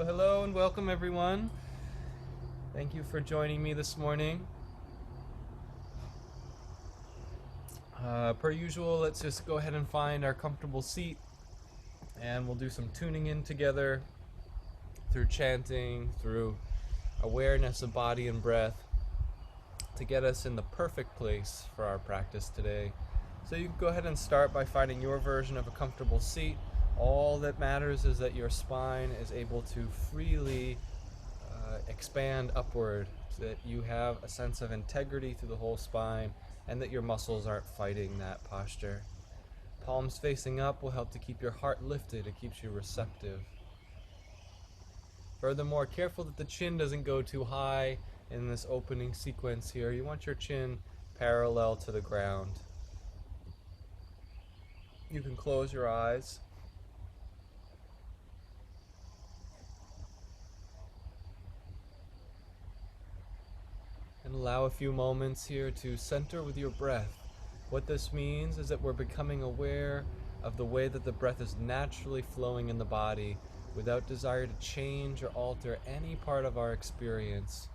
So hello and welcome everyone. Thank you for joining me this morning. Per usual, let's just go ahead and find our comfortable seat and we'll do some tuning in together through chanting, through awareness of body and breath to get us in the perfect place for our practice today. So you can go ahead and start by finding your version of a comfortable seat. All that matters is that your spine is able to freely expand upward, so that you have a sense of integrity through the whole spine and that your muscles aren't fighting that posture. Palms facing up will help to keep your heart lifted. It keeps you receptive. Furthermore, careful that the chin doesn't go too high in this opening sequence here. You want your chin parallel to the ground. You can close your eyes. And allow a few moments here to center with your breath. What this means is that we're becoming aware of the way that the breath is naturally flowing in the body without desire to change or alter any part of our experience.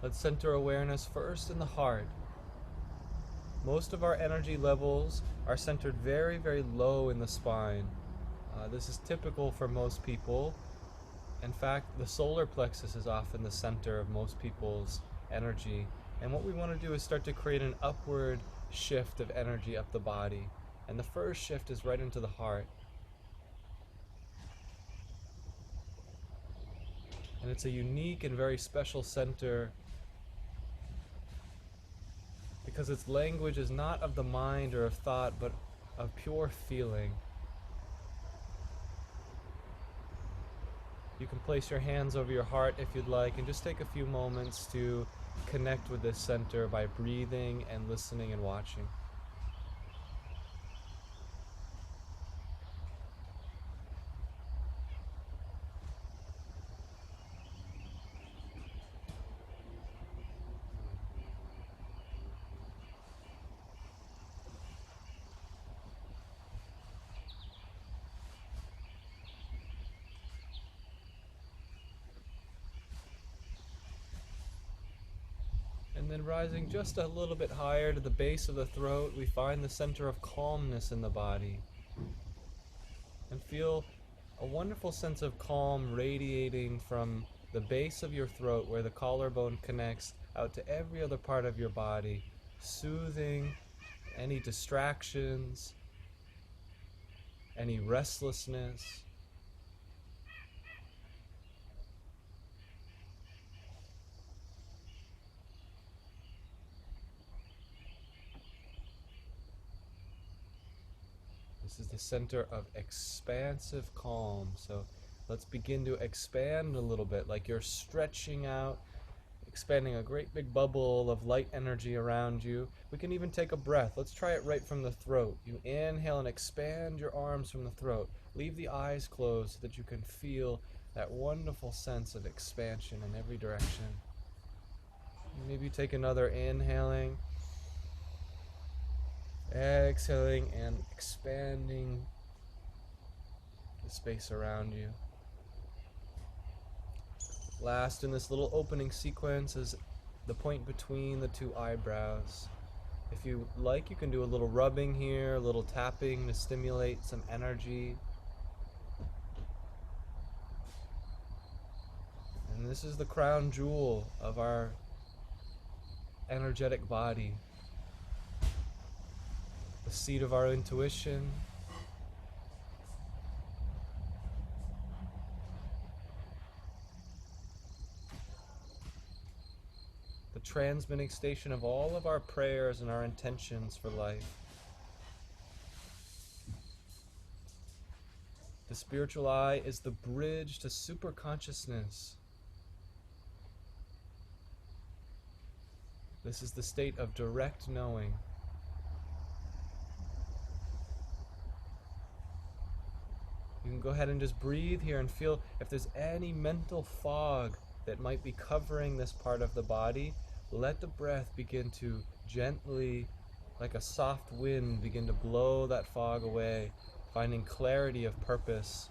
Let's center awareness first in the heart. Most of our energy levels are centered very, very low in the spine. This is typical for most people. In fact, the solar plexus is often the center of most people's energy. And what we want to do is start to create an upward shift of energy up the body. And the first shift is right into the heart. And it's a unique and very special center because its language is not of the mind or of thought, but of pure feeling. You can place your hands over your heart if you'd like, and just take a few moments to connect with this center by breathing and listening and watching. And then rising just a little bit higher to the base of the throat, we find the center of calmness in the body. And feel a wonderful sense of calm radiating from the base of your throat where the collarbone connects out to every other part of your body, soothing any distractions, any restlessness. This is the center of expansive calm. So let's begin to expand a little bit, like you're stretching out, expanding a great big bubble of light energy around you. We can even take a breath. Let's try it right from the throat. You inhale and expand your arms from the throat. Leave the eyes closed so that you can feel that wonderful sense of expansion in every direction. Maybe take another inhaling, exhaling, and expanding the space around you. Last in this little opening sequence is the point between the two eyebrows. If you like, you can do a little rubbing here, a little tapping to stimulate some energy. And this is the crown jewel of our energetic body, the seat of our intuition, the transmitting station of all of our prayers and our intentions for life. The spiritual eye is the bridge to superconsciousness. This is the state of direct knowing. This is the state of direct knowing. go ahead and just breathe here and feel if there's any mental fog that might be covering this part of the body. Let the breath begin to gently, like a soft wind, begin to blow that fog away, finding clarity of purpose.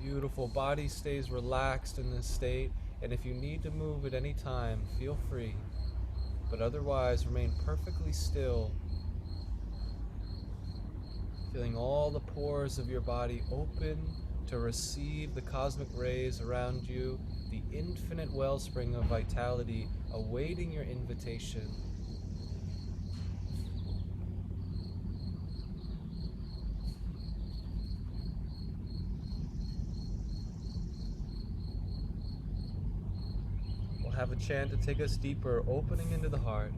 Beautiful. Body stays relaxed in this state, and if you need to move at any time, feel free. But otherwise, remain perfectly still, feeling all the pores of your body open to receive the cosmic rays around you, the infinite wellspring of vitality awaiting your invitation. We'll have a chant to take us deeper, opening into the heart.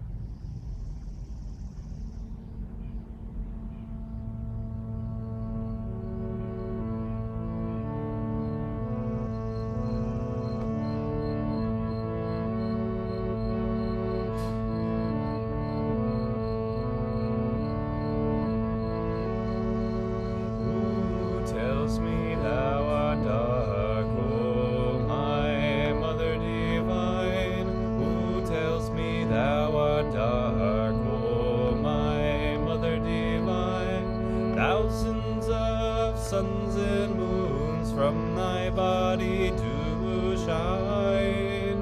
Suns and moons from thy body do shine.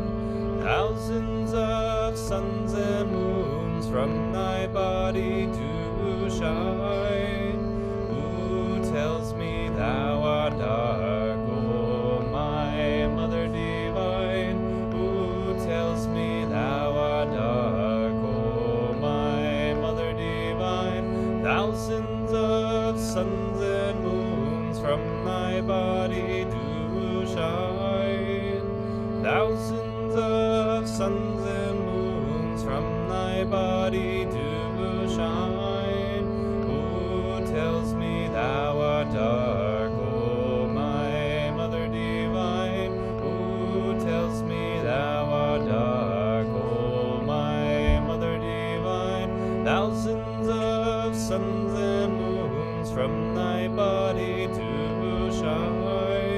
Thousands of suns and moons from thy body do shine. Who tells me thou art dark, O my Mother Divine? Who tells me thou art dark, O my Mother Divine? Thousands of suns and moons from thy body do shine. Thousands of suns and moons from thy body do shine. Who tells me thou art dark, O my Mother Divine? Who tells me thou art dark, O my Mother Divine? Thousands of suns and moons from thy body do shine.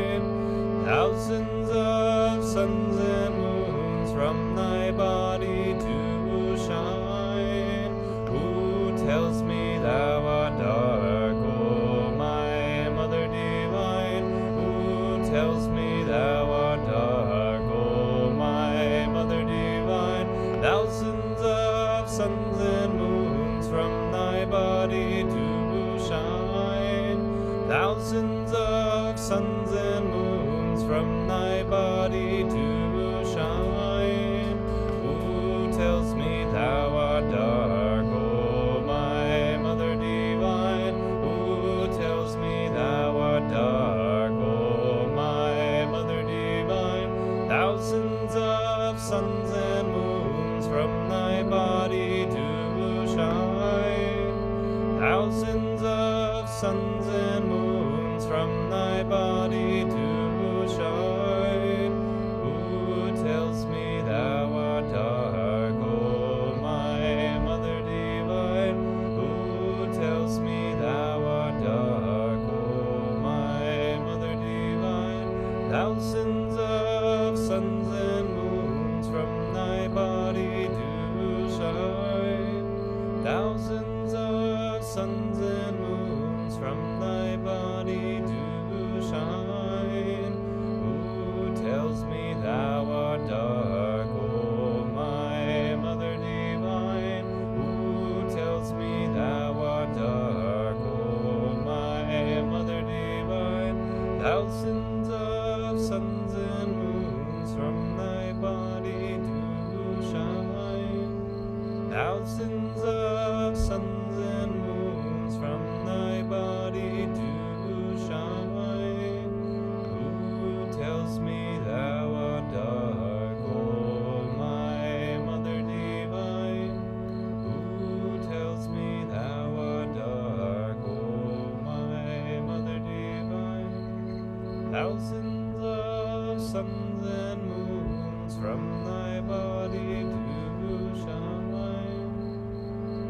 Thousands of suns and moons from thy body do shine. Who tells me thou art dark, O my Mother Divine? Who tells me thou art dark, O my Mother Divine? Thousands of suns and moons from thy body do shine. Thousands of suns and moons from thy body do shine. Who tells me thou art dark, O my Mother Divine? Who tells me thou art dark, O my Mother Divine? Thousands of suns and moons from thy body do shine. Thousands of suns and moons from thy body do shine. Who tells me thou art dark, O my Mother Divine? Who tells me thou art dark, O my Mother Divine? Thousands of suns and moons from thy body do shine. Thousands of suns and moons from thy body do shine. Who tells me thou art dark, O my Mother Divine? Who tells me thou art dark, O my Mother Divine? Thousands of suns and moons from thy body do shine. Thousands of suns and moons from thy body do shine. Who tells me thou art dark, O my Mother Divine? Who tells me thou art dark, O my Mother Divine? Thousands Thousands of suns and moons from thy body do shine.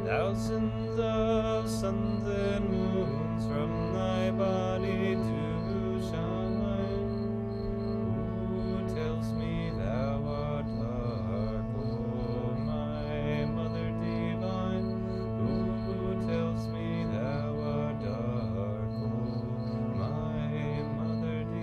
Thousands of suns and moons from thy body do shine. Who tells me thou art dark, O my Mother Divine? Who tells me thou art dark, O my Mother Divine?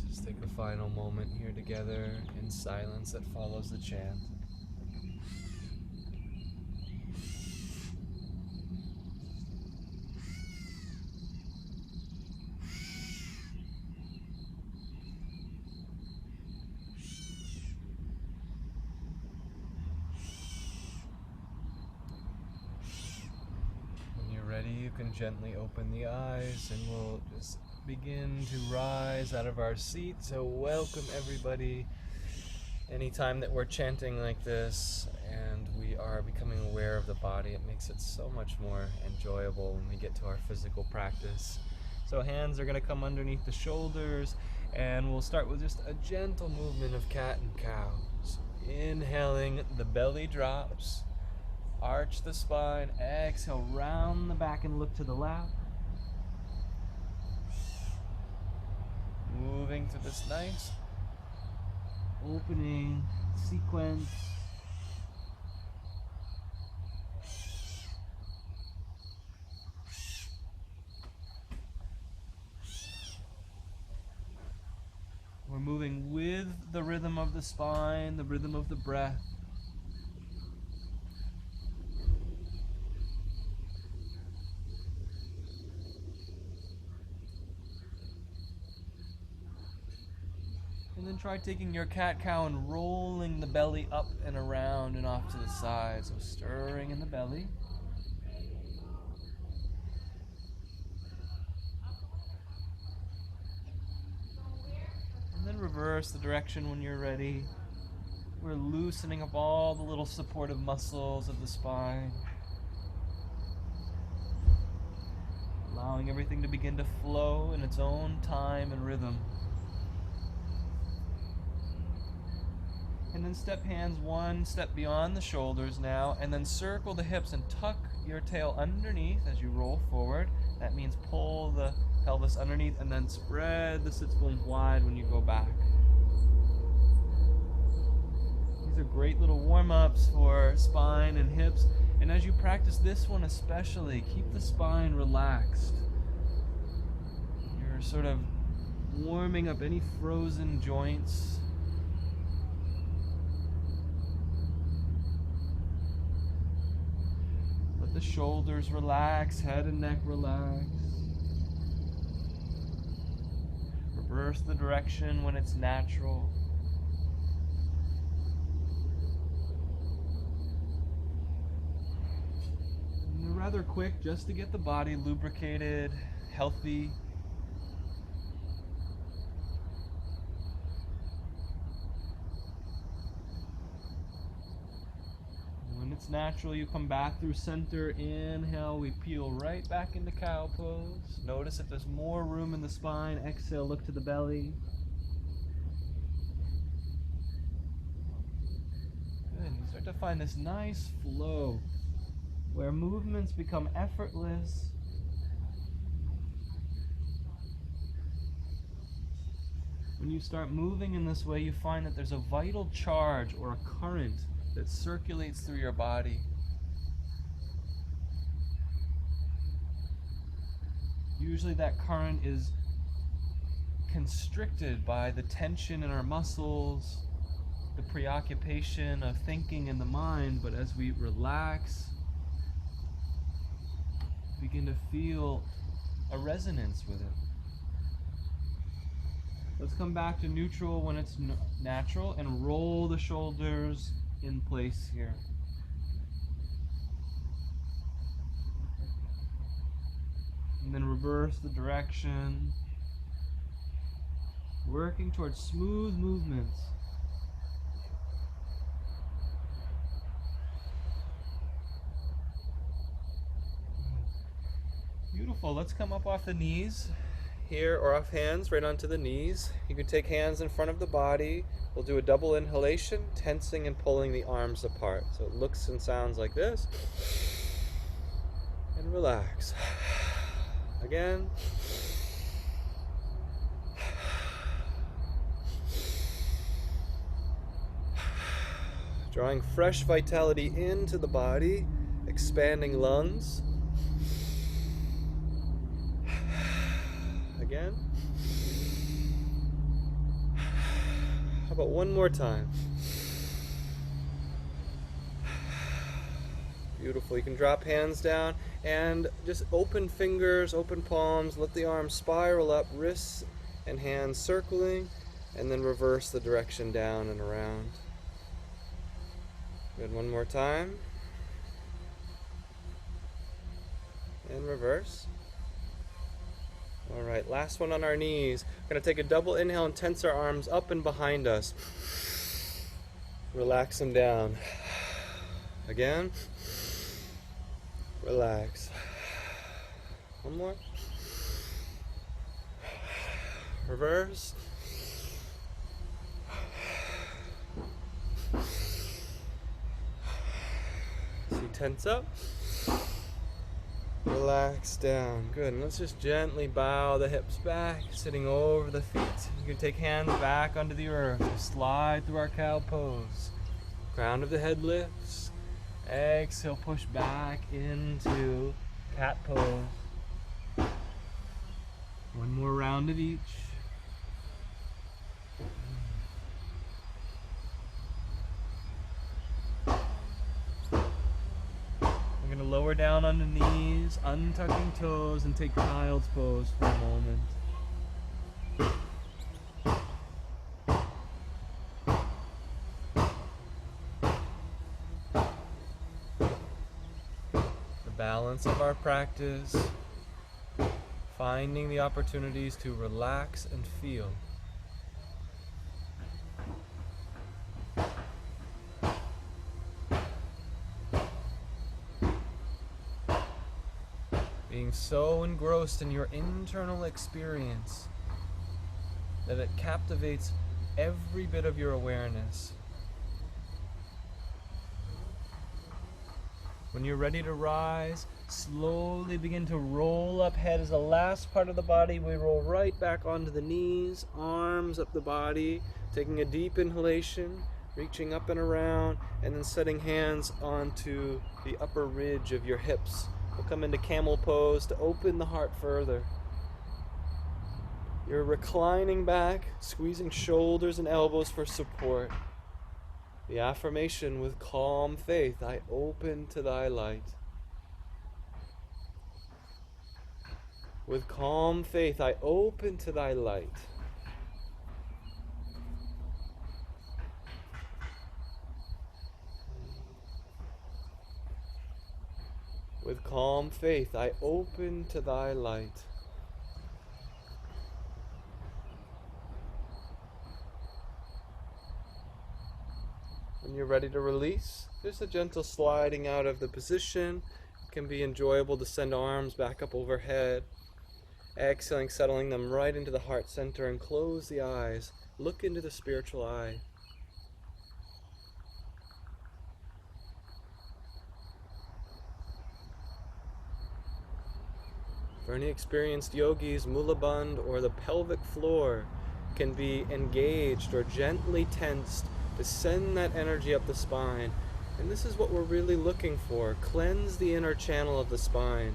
Let's take a final moment here together in silence that follows the chant. When you're ready, you can gently open the eyes and we'll just begin to rise out of our seat. So welcome everybody. Anytime that we're chanting like this and we are becoming aware of the body, it makes it so much more enjoyable when we get to our physical practice. So hands are going to come underneath the shoulders, and we'll start with just a gentle movement of cat and cow. So inhaling, the belly drops, arch the spine, exhale, round the back and look to the left. Moving through this nice opening sequence. We're moving with the rhythm of the spine, the rhythm of the breath. And then try taking your cat-cow and rolling the belly up and around and off to the side. So stirring in the belly. And then reverse the direction when you're ready. We're loosening up all the little supportive muscles of the spine. Allowing everything to begin to flow in its own time and rhythm. And then step hands one step beyond the shoulders now, and then circle the hips and tuck your tail underneath as you roll forward. That means pull the pelvis underneath and then spread the sits bones wide when you go back. These are great little warm-ups for spine and hips. And as you practice this one especially, keep the spine relaxed. You're sort of warming up any frozen joints. The shoulders relax, head and neck relax. Reverse the direction when it's natural. And they're rather quick just to get the body lubricated, healthy. It's natural, you come back through center. Inhale, we peel right back into cow pose. Notice if there's more room in the spine. Exhale, look to the belly. Good. You start to find this nice flow where movements become effortless. When you start moving in this way, you find that there's a vital charge or a current that circulates through your body. Usually that current is constricted by the tension in our muscles, the preoccupation of thinking in the mind, but as we relax, begin to feel a resonance with it. Let's come back to neutral when it's natural and roll the shoulders in place here. And then reverse the direction, working towards smooth movements. Beautiful. Let's come up off the knees here, or off hands right onto the knees. You can take hands in front of the body. We'll do a double inhalation, tensing and pulling the arms apart. So it looks and sounds like this. And relax. Again. Drawing fresh vitality into the body, expanding lungs. Again. How about one more time? Beautiful. You can drop hands down and just open fingers, open palms, let the arms spiral up, wrists and hands circling, and then reverse the direction down and around. Good. One more time. And reverse. All right, last one on our knees. We're going to take a double inhale and tense our arms up and behind us. Relax them down. Again. Relax. One more. Reverse. So you tense up. Relax down. Good. And let's just gently bow the hips back, sitting over the feet. You can take hands back onto the earth. Slide through our cow pose. Crown of the head lifts. Exhale, push back into cat pose. One more round of each. Lower down on the knees, untucking toes, and take child's pose for a moment. The balance of our practice, finding the opportunities to relax and feel. Being so engrossed in your internal experience that it captivates every bit of your awareness. When you're ready to rise, slowly begin to roll up. Head is the last part of the body. We roll right back onto the knees, arms up the body, taking a deep inhalation, reaching up and around, and then setting hands onto the upper ridge of your hips. We'll come into camel pose to open the heart further. You're reclining back, squeezing shoulders and elbows for support. The affirmation with calm faith, I open to thy light. With calm faith, I open to thy light. With calm faith, I open to thy light. When you're ready to release, just a gentle sliding out of the position. It can be enjoyable to send arms back up overhead. Exhaling, settling them right into the heart center, and close the eyes. Look into the spiritual eye. For any experienced yogis, Mulabandh or the pelvic floor can be engaged or gently tensed to send that energy up the spine. And this is what we're really looking for. Cleanse the inner channel of the spine.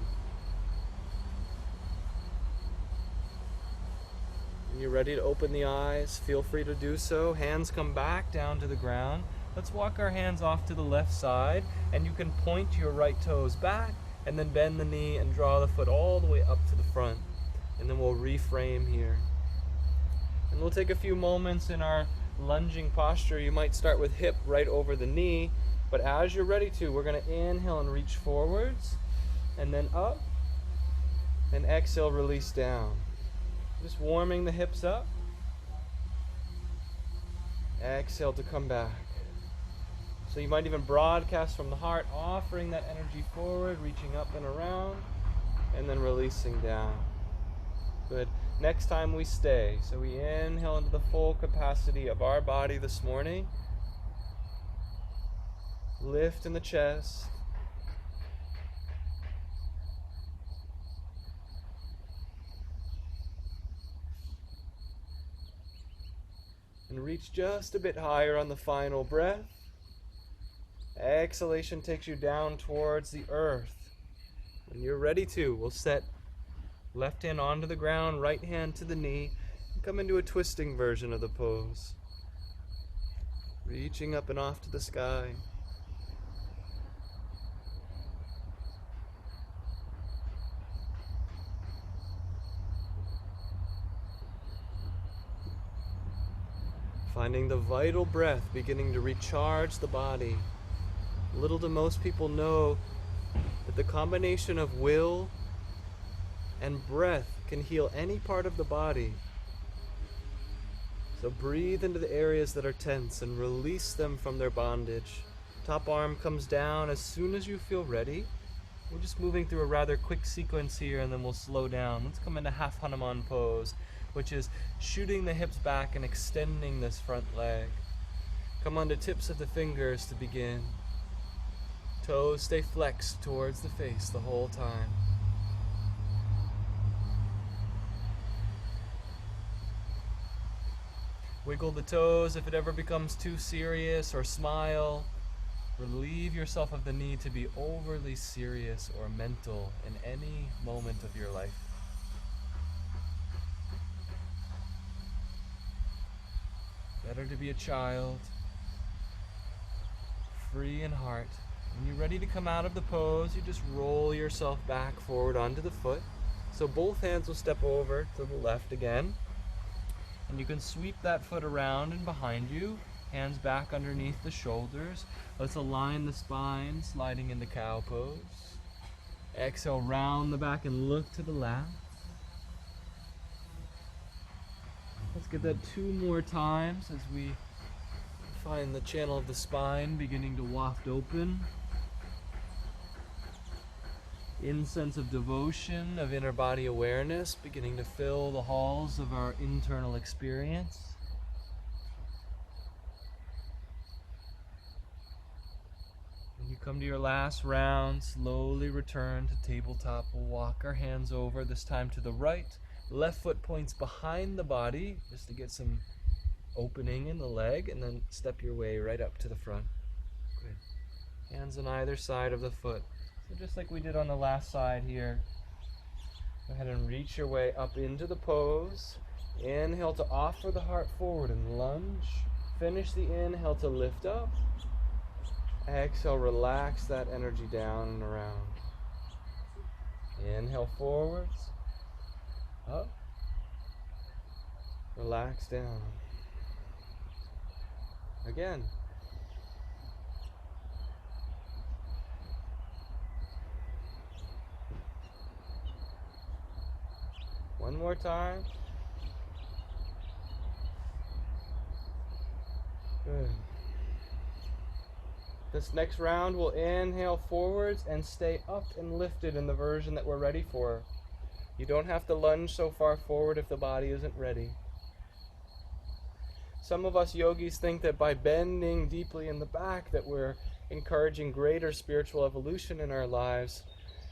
When you're ready to open the eyes, feel free to do so. Hands come back down to the ground. Let's walk our hands off to the left side, and you can point your right toes back and then bend the knee and draw the foot all the way up to the front. And then we'll reframe here. And we'll take a few moments in our lunging posture. You might start with hip right over the knee, but as you're ready to, we're going to inhale and reach forwards, and then up, and exhale, release down. Just warming the hips up. Exhale to come back. So you might even broadcast from the heart, offering that energy forward, reaching up and around, and then releasing down. Good. Next time we stay. So we inhale into the full capacity of our body this morning. Lift in the chest. And reach just a bit higher on the final breath. Exhalation takes you down towards the earth. When you're ready to, we'll set left hand onto the ground, right hand to the knee, and come into a twisting version of the pose. Reaching up and off to the sky. Finding the vital breath beginning to recharge the body. Little do most people know that the combination of will and breath can heal any part of the body. So breathe into the areas that are tense and release them from their bondage. Top arm comes down as soon as you feel ready. We're just moving through a rather quick sequence here, and then we'll slow down. Let's come into half Hanuman pose, which is shooting the hips back and extending this front leg. Come onto tips of the fingers to begin. Toes stay flexed towards the face the whole time. Wiggle the toes if it ever becomes too serious, or smile. Relieve yourself of the need to be overly serious or mental in any moment of your life. Better to be a child, free in heart. When you're ready to come out of the pose, you just roll yourself back forward onto the foot. So both hands will step over to the left again. And you can sweep that foot around and behind you. Hands back underneath the shoulders. Let's align the spine, sliding into cow pose. Exhale, round the back and look to the left. Let's get that 2 more times as we find the channel of the spine beginning to waft open. Incense of devotion, of inner body awareness, beginning to fill the halls of our internal experience. When you come to your last round, slowly return to tabletop. We'll walk our hands over, this time to the right. Left foot points behind the body, just to get some opening in the leg, and then step your way right up to the front. Good. Hands on either side of the foot. So just like we did on the last side here, go ahead and reach your way up into the pose. Inhale to offer the heart forward and lunge. Finish the inhale to lift up. Exhale, relax that energy down and around. Inhale forwards, up, relax down. Again. One more time. Good. This next round, we'll inhale forwards and stay up and lifted in the version that we're ready for. You don't have to lunge so far forward if the body isn't ready. Some of us yogis think that by bending deeply in the back that we're encouraging greater spiritual evolution in our lives.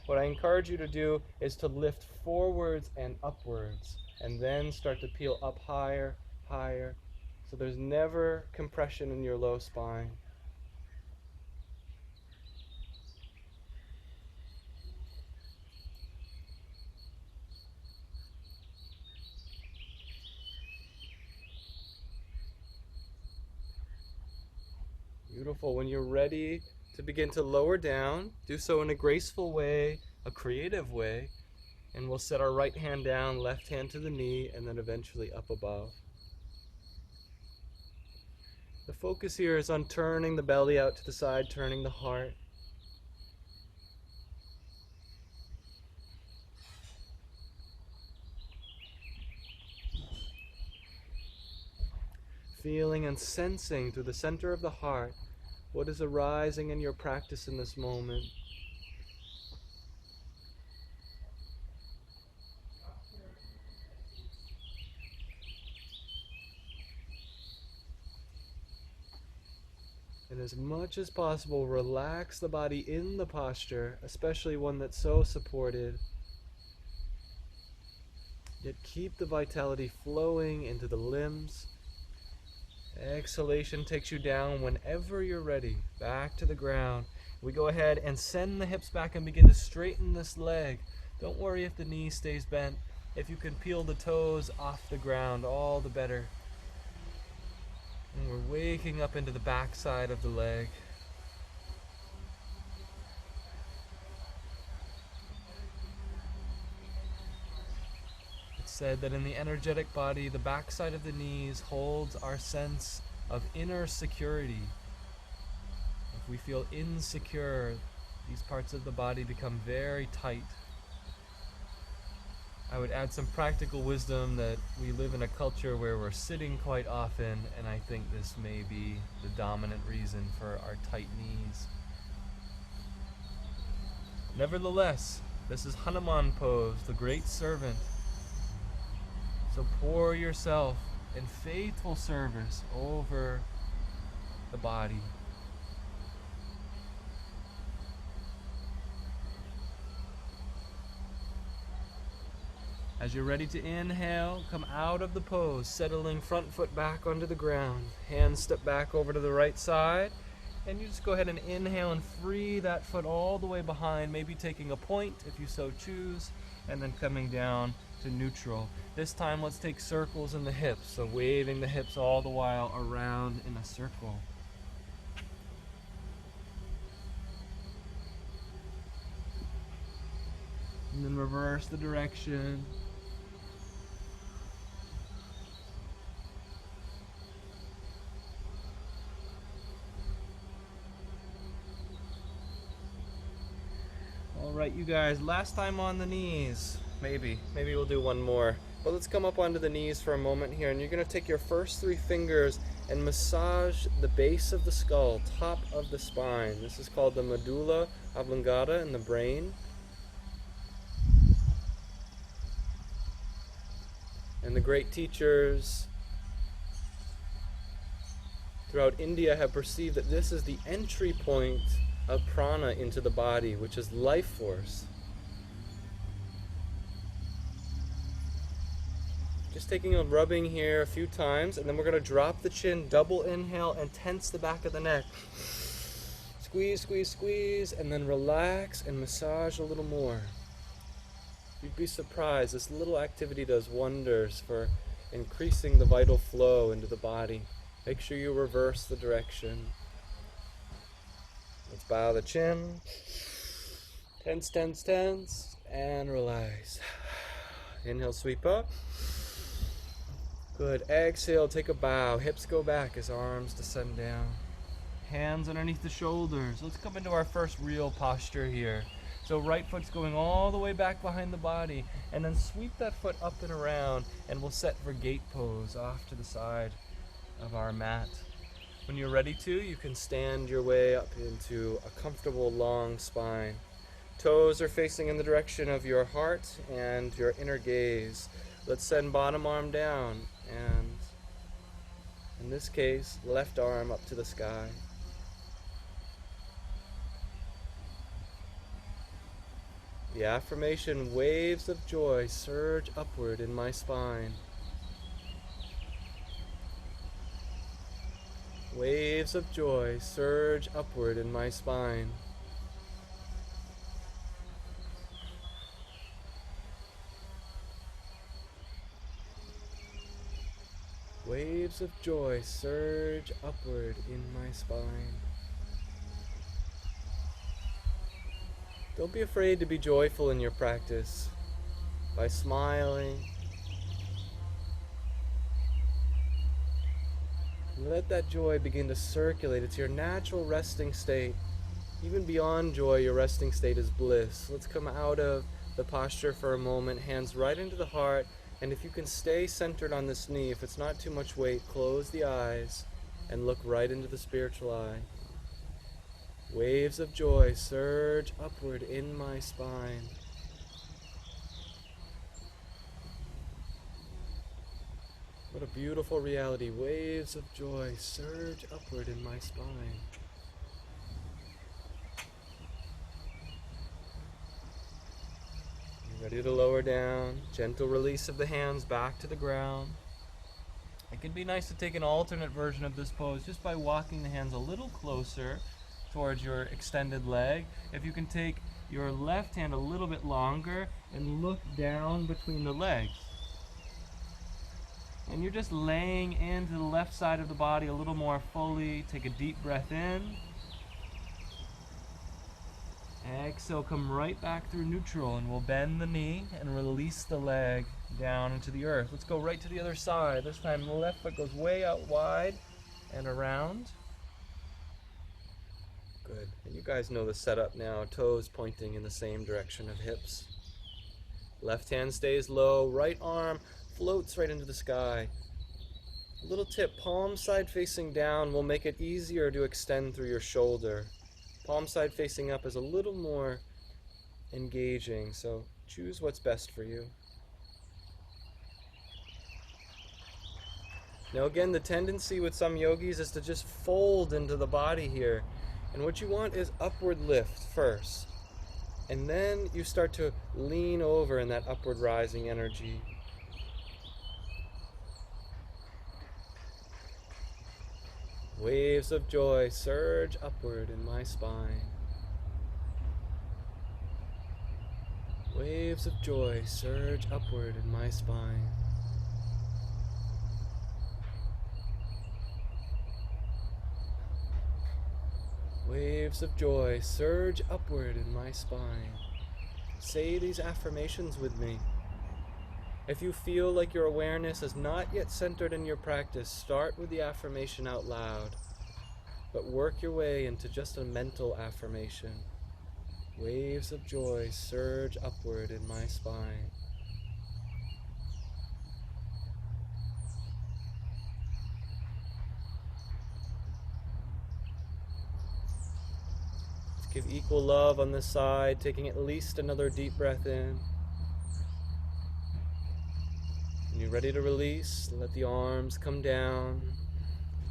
What I encourage you to do is to lift forwards and upwards, and then start to peel up higher, higher. So there's never compression in your low spine. Beautiful. When you're ready to begin to lower down, do so in a graceful way, a creative way, and we'll set our right hand down, left hand to the knee, and then eventually up above. The focus here is on turning the belly out to the side, turning the heart. Feeling and sensing through the center of the heart what is arising in your practice in this moment. And as much as possible, relax the body in the posture, especially one that's so supported. Yet keep the vitality flowing into the limbs. Exhalation takes you down whenever you're ready, back to the ground. We go ahead and send the hips back and begin to straighten this leg. Don't worry if the knee stays bent. If you can peel the toes off the ground, all the better. And we're waking up into the back side of the leg. It's said that in the energetic body, the backside of the knees holds our sense of inner security. If we feel insecure, these parts of the body become very tight. I would add some practical wisdom that we live in a culture where we're sitting quite often, and I think this may be the dominant reason for our tight knees. Nevertheless, this is Hanuman pose, the great servant. So pour yourself in faithful service over the body. As you're ready to inhale, come out of the pose, settling front foot back onto the ground. Hands step back over to the right side, and you just go ahead and inhale and free that foot all the way behind, maybe taking a point if you so choose, and then coming down to neutral. This time let's take circles in the hips, so waving the hips all the while around in a circle. And then reverse the direction. Alright, you guys, last time on the knees. Maybe we'll do one more. But let's come up onto the knees for a moment here, and you're going to take your first 3 fingers and massage the base of the skull, top of the spine. This is called the medulla oblongata in the brain. And the great teachers throughout India have perceived that this is the entry point of prana into the body, which is life force. Just taking a rubbing here a few times, and then we're going to drop the chin, double inhale, and tense the back of the neck. Squeeze, squeeze, squeeze, and then relax and massage a little more. You'd be surprised, this little activity does wonders for increasing the vital flow into the body. Make sure you reverse the direction. Let's bow the chin. Tense, tense, tense, and relax. Inhale, sweep up. Good. Exhale, take a bow. Hips go back as arms descend down. Hands underneath the shoulders. Let's come into our first real posture here. So right foot's going all the way back behind the body, and then sweep that foot up and around, and we'll set for gate pose off to the side of our mat. When you're ready to, you can stand your way up into a comfortable long spine. Toes are facing in the direction of your heart and your inner gaze. Let's send bottom arm down, and in this case, left arm up to the sky. The affirmation, waves of joy surge upward in my spine. Waves of joy surge upward in my spine. Waves of joy surge upward in my spine. Don't be afraid to be joyful in your practice by smiling. And let that joy begin to circulate. It's your natural resting state. Even beyond joy, your resting state is bliss. Let's come out of the posture for a moment, hands right into the heart, and if you can stay centered on this knee, if it's not too much weight, close the eyes and look right into the spiritual eye. Waves of joy surge upward in my spine. What a beautiful reality. Waves of joy surge upward in my spine. Ready to lower down. Gentle release of the hands back to the ground. It can be nice to take an alternate version of this pose just by walking the hands a little closer towards your extended leg. If you can take your left hand a little bit longer and look down between the legs. And you're just laying into the left side of the body a little more fully. Take a deep breath in. Exhale, come right back through neutral, and we'll bend the knee and release the leg down into the earth. Let's go right to the other side. This time the left foot goes way out wide and around. Good. And you guys know the setup now. Toes pointing in the same direction of hips. Left hand stays low. Right arm floats right into the sky. A little tip, palm side facing down will make it easier to extend through your shoulder. Palm side facing up is a little more engaging, so choose what's best for you. Now again, the tendency with some yogis is to just fold into the body here. And what you want is upward lift first. And then you start to lean over in that upward rising energy. Waves of joy surge upward in my spine. Waves of joy surge upward in my spine. Waves of joy surge upward in my spine. Say these affirmations with me. If you feel like your awareness is not yet centered in your practice, start with the affirmation out loud, but work your way into just a mental affirmation. Waves of joy surge upward in my spine. Let's give equal love on this side, taking at least another deep breath in. When you're ready to release, let the arms come down.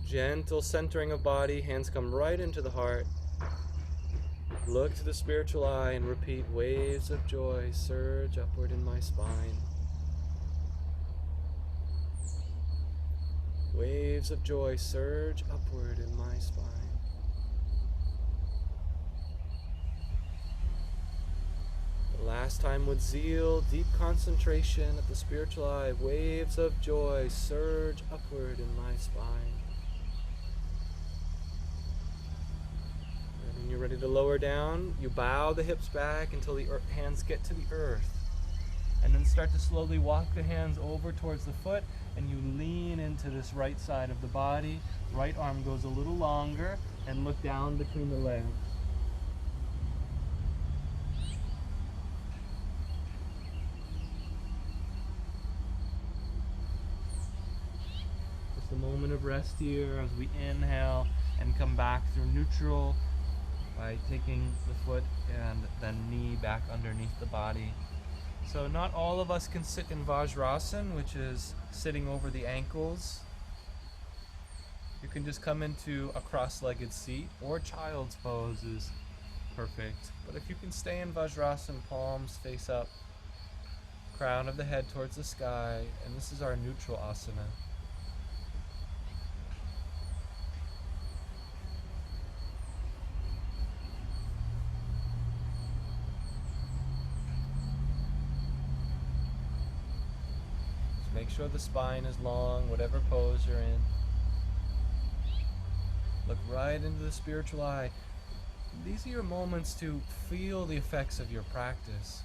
Gentle centering of body, hands come right into the heart. Look to the spiritual eye and repeat, waves of joy surge upward in my spine. Waves of joy surge upward in my spine. Last time with zeal, deep concentration at the spiritual eye. Waves of joy surge upward in my spine. And when you're ready to lower down, you bow the hips back until the hands get to the earth. And then start to slowly walk the hands over towards the foot, and you lean into this right side of the body. Right arm goes a little longer, and look down between the legs. A moment of rest here as we inhale and come back through neutral by taking the foot and then knee back underneath the body. So not all of us can sit in Vajrasana, which is sitting over the ankles. You can just come into a cross-legged seat, or child's pose is perfect. But if you can stay in Vajrasana, palms face up, crown of the head towards the sky, and this is our neutral asana. Make sure the spine is long, whatever pose you're in. Look right into the spiritual eye. These are your moments to feel the effects of your practice.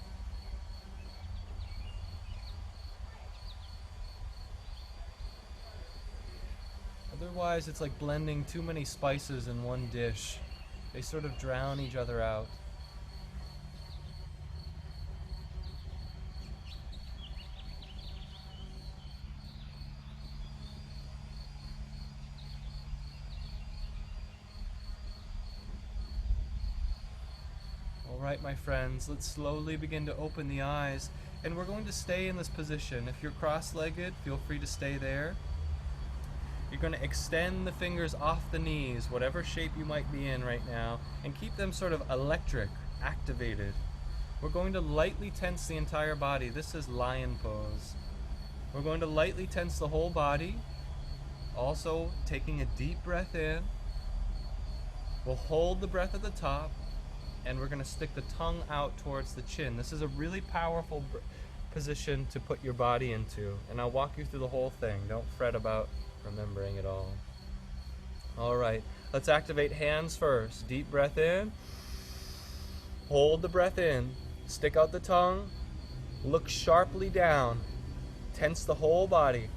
Otherwise, it's like blending too many spices in one dish. They sort of drown each other out. Alright, my friends, let's slowly begin to open the eyes, and we're going to stay in this position. If you're cross-legged, feel free to stay there. You're going to extend the fingers off the knees, whatever shape you might be in right now, and keep them sort of electric, activated. We're going to lightly tense the entire body. This is lion pose. We're going to lightly tense the whole body, also taking a deep breath in. We'll hold the breath at the top, and we're going to stick the tongue out towards the chin. This is a really powerful position to put your body into, and I'll walk you through the whole thing. Don't fret about remembering it all. Alright, let's activate hands first. Deep breath in. Hold the breath in. Stick out the tongue. Look sharply down. Tense the whole body.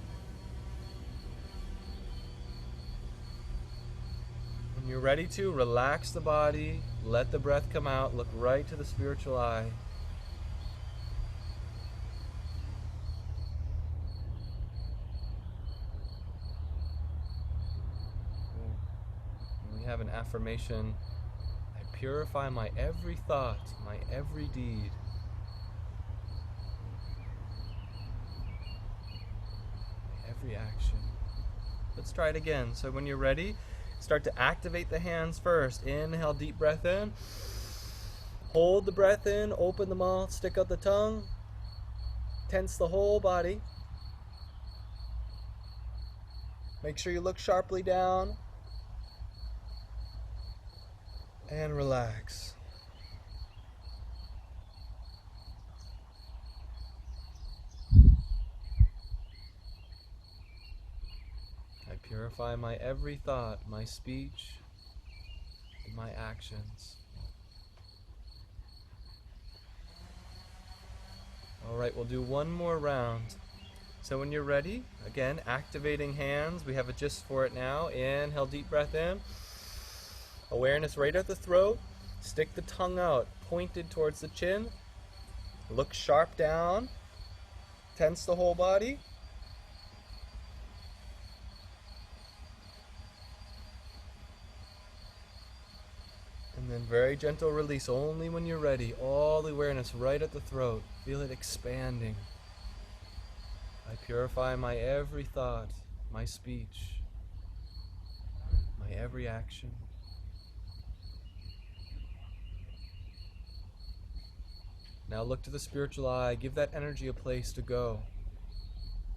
When you're ready to, relax the body. Let the breath come out. Look right to the spiritual eye. We have an affirmation. I purify my every thought, my every deed. My every action. Let's try it again. So when you're ready, start to activate the hands first. Inhale, deep breath in. Hold the breath in, open the mouth, stick out the tongue. Tense the whole body. Make sure you look sharply down. And relax. I purify my every thought, my speech, and my actions. Alright, we'll do one more round. So when you're ready, again, activating hands. We have a gist for it now. Inhale, deep breath in. Awareness right at the throat. Stick the tongue out, pointed towards the chin. Look sharp down. Tense the whole body. And then very gentle release only when you're ready. All the awareness right at the throat. Feel it expanding. I purify my every thought, my speech, my every action. Now look to the spiritual eye. Give that energy a place to go.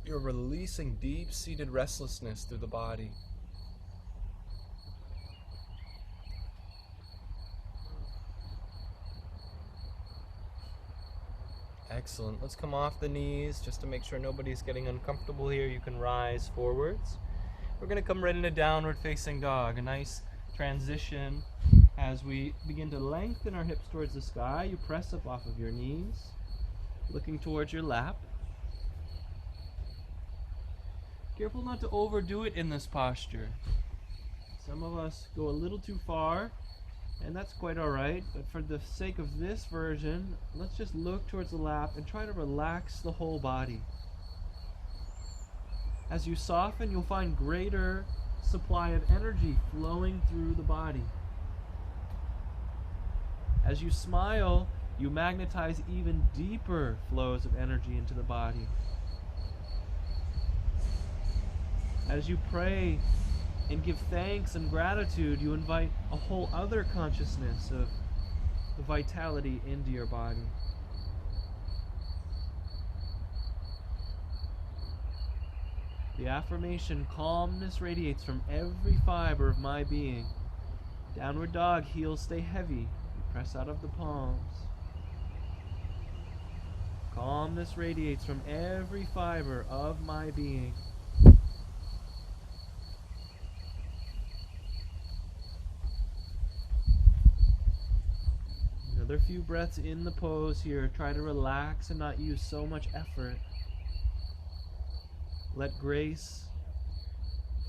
You're releasing deep-seated restlessness through the body. Excellent. Let's come off the knees just to make sure nobody's getting uncomfortable here. You can rise forwards. We're going to come right into downward facing dog. A nice transition. As we begin to lengthen our hips towards the sky, you press up off of your knees, looking towards your lap. Careful not to overdo it in this posture. Some of us go a little too far, and that's quite alright, but for the sake of this version, let's just look towards the lap and try to relax the whole body. As you soften, you'll find greater supply of energy flowing through the body. As you smile, you magnetize even deeper flows of energy into the body. As you pray and give thanks and gratitude, you invite a whole other consciousness of the vitality into your body. The affirmation, calmness radiates from every fiber of my being. Downward dog, heels stay heavy. Press out of the palms. Calmness radiates from every fiber of my being. Another few breaths in the pose here. Try to relax and not use so much effort. Let grace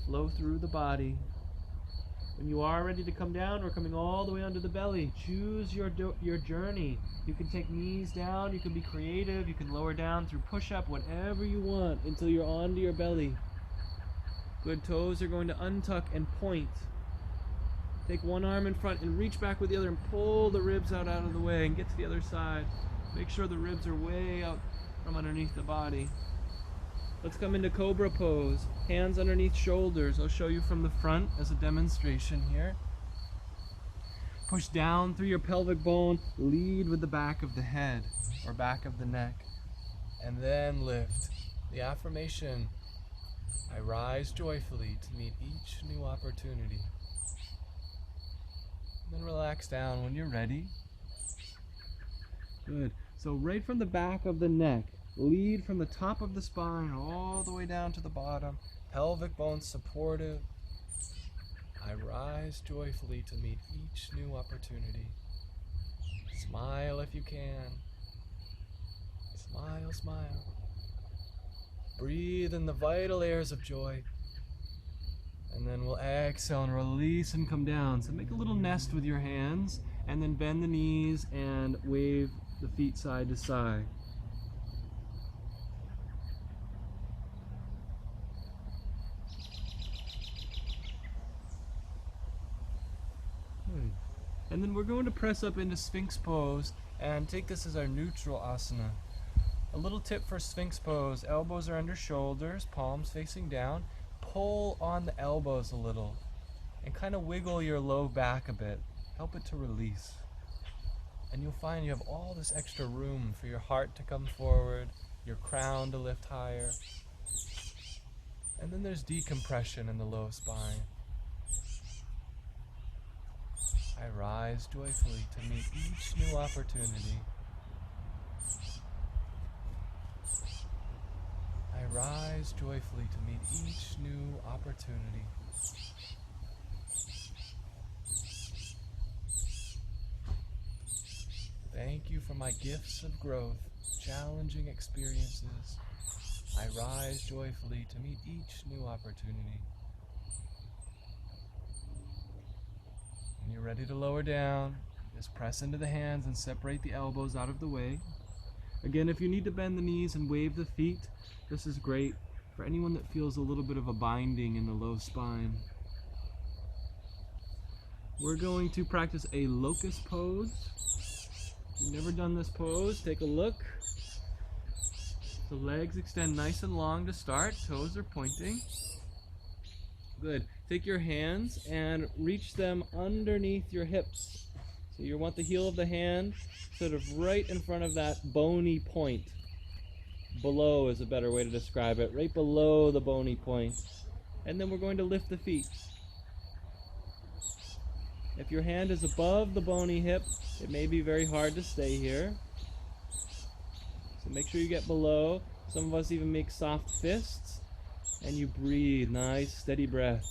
flow through the body. When you are ready to come down, we're coming all the way under the belly. Choose your journey. You can take knees down, you can be creative, you can lower down through push-up, whatever you want until you're onto your belly. Good. Toes are going to untuck and point. Take one arm in front and reach back with the other and pull the ribs out of the way and get to the other side. Make sure the ribs are way out from underneath the body. Let's come into Cobra pose. Hands underneath shoulders. I'll show you from the front as a demonstration here. Push down through your pelvic bone. Lead with the back of the head or back of the neck. And then lift. The affirmation: I rise joyfully to meet each new opportunity. And then relax down when you're ready. Good. So right from the back of the neck, lead from the top of the spine all the way down to the bottom. Pelvic bones supportive. I rise joyfully to meet each new opportunity. Smile if you can. Smile, smile. Breathe in the vital airs of joy. And then we'll exhale and release and come down. So make a little nest with your hands and then bend the knees and wave the feet side to side. Good. And then we're going to press up into Sphinx pose and take this as our neutral asana. A little tip for Sphinx pose: elbows are under shoulders, palms facing down. Pull on the elbows a little and kind of wiggle your low back a bit. Help it to release. And you'll find you have all this extra room for your heart to come forward, your crown to lift higher. And then there's decompression in the low spine. I rise joyfully to meet each new opportunity. I rise joyfully to meet each new opportunity. Thank you for my gifts of growth, challenging experiences. I rise joyfully to meet each new opportunity. When you're ready to lower down, just press into the hands and separate the elbows out of the way. Again, if you need to bend the knees and wave the feet, this is great for anyone that feels a little bit of a binding in the low spine. We're going to practice a locust pose. If you've never done this pose, take a look. The legs extend nice and long to start. Toes are pointing. Good. Take your hands and reach them underneath your hips. So you want the heel of the hand sort of right in front of that bony point. Below is a better way to describe it. Right below the bony point. And then we're going to lift the feet. If your hand is above the bony hip, it may be very hard to stay here. So make sure you get below. Some of us even make soft fists. And you breathe. Nice, steady breath.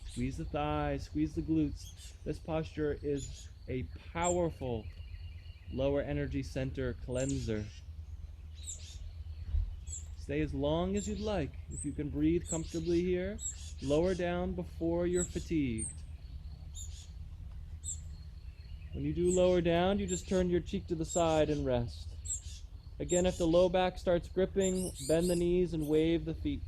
Squeeze the thighs, squeeze the glutes. This posture is a powerful lower energy center cleanser. Stay as long as you'd like. If you can breathe comfortably here, lower down before you're fatigued. When you do lower down, you just turn your cheek to the side and rest. Again, if the low back starts gripping, bend the knees and wave the feet.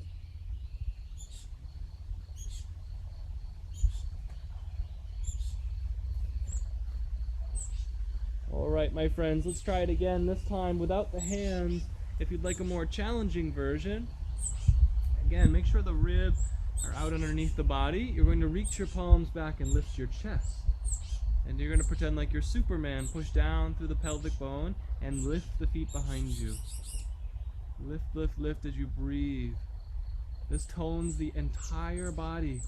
Alright, my friends, let's try it again, this time without the hands. If you'd like a more challenging version, again, make sure the ribs are out underneath the body. You're going to reach your palms back and lift your chest. And you're going to pretend like you're Superman. Push down through the pelvic bone and lift the feet behind you. Lift, lift, lift as you breathe. This tones the entire body.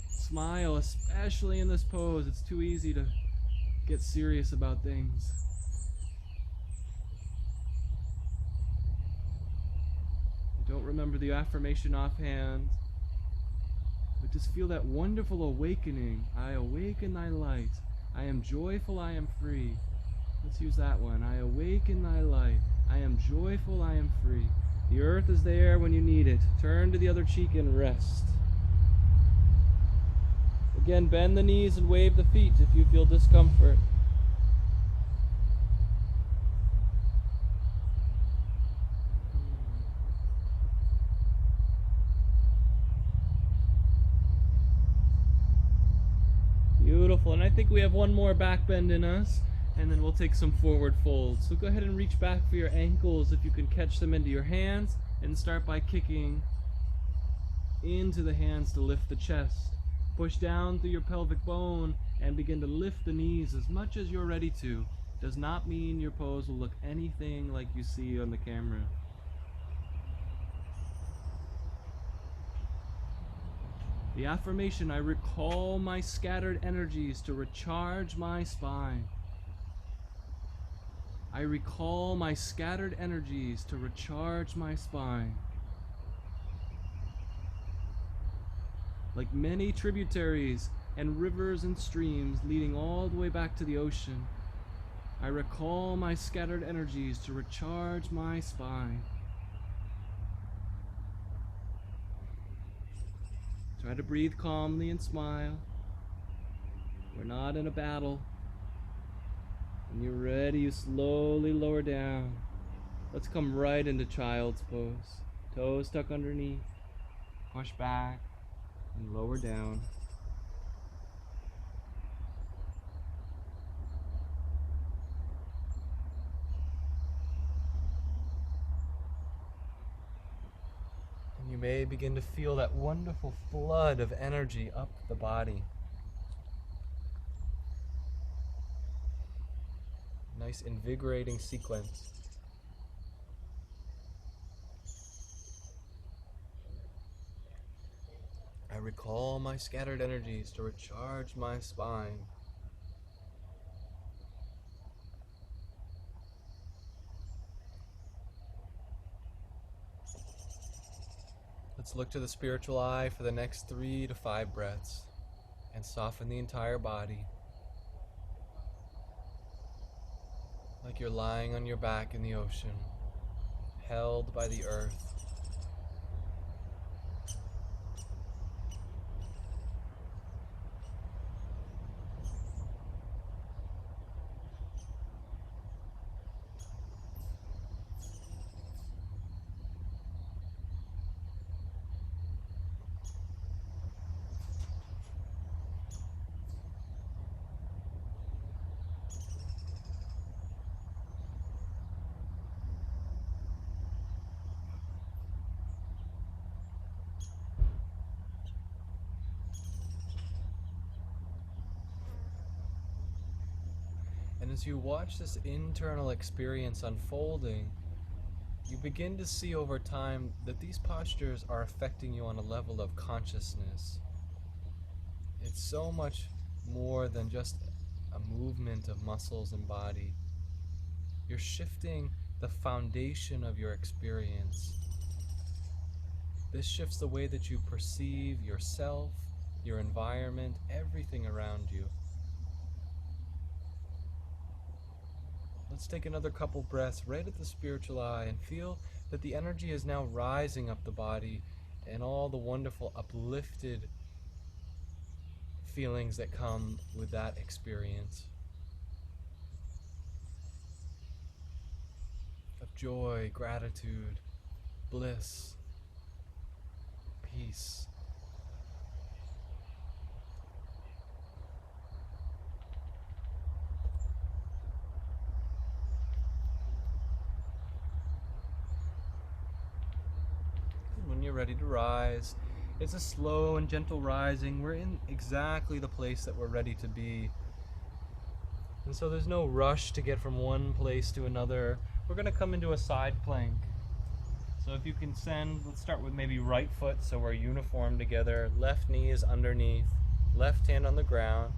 Smile, especially in this pose. It's too easy to get serious about things. You don't remember the affirmation offhand, but just feel that wonderful awakening. I awaken thy light. I am joyful, I am free. Let's use that one. I awake in thy light. I am joyful, I am free. The earth is there when you need it. Turn to the other cheek and rest. Again, bend the knees and wave the feet if you feel discomfort. Beautiful. And I think we have one more back bend in us, and then we'll take some forward folds. So go ahead and reach back for your ankles if you can catch them into your hands, and start by kicking into the hands to lift the chest. Push down through your pelvic bone and begin to lift the knees as much as you're ready to. Does not mean your pose will look anything like you see on the camera. The affirmation, I recall my scattered energies to recharge my spine. I recall my scattered energies to recharge my spine. Like many tributaries and rivers and streams leading all the way back to the ocean, I recall my scattered energies to recharge my spine. Try to breathe calmly and smile. We're not in a battle. When you're ready, you slowly lower down. Let's come right into child's pose. Toes tuck underneath. Push back and lower down. And you may begin to feel that wonderful flood of energy up the body. Nice invigorating sequence. I recall my scattered energies to recharge my spine. Let's look to the spiritual eye for the next 3 to 5 breaths and soften the entire body. Like you're lying on your back in the ocean, held by the earth. And as you watch this internal experience unfolding, you begin to see over time that these postures are affecting you on a level of consciousness. It's so much more than just a movement of muscles and body. You're shifting the foundation of your experience. This shifts the way that you perceive yourself, your environment, everything around you. Let's take another couple breaths right at the spiritual eye and feel that the energy is now rising up the body and all the wonderful uplifted feelings that come with that experience. Of joy, gratitude, bliss, peace. When you're ready to rise, it's a slow and gentle rising. We're in exactly the place that we're ready to be. And so there's no rush to get from one place to another. We're going to come into a side plank. So if you can let's start with maybe right foot so we're uniform together. Left knee is underneath, left hand on the ground.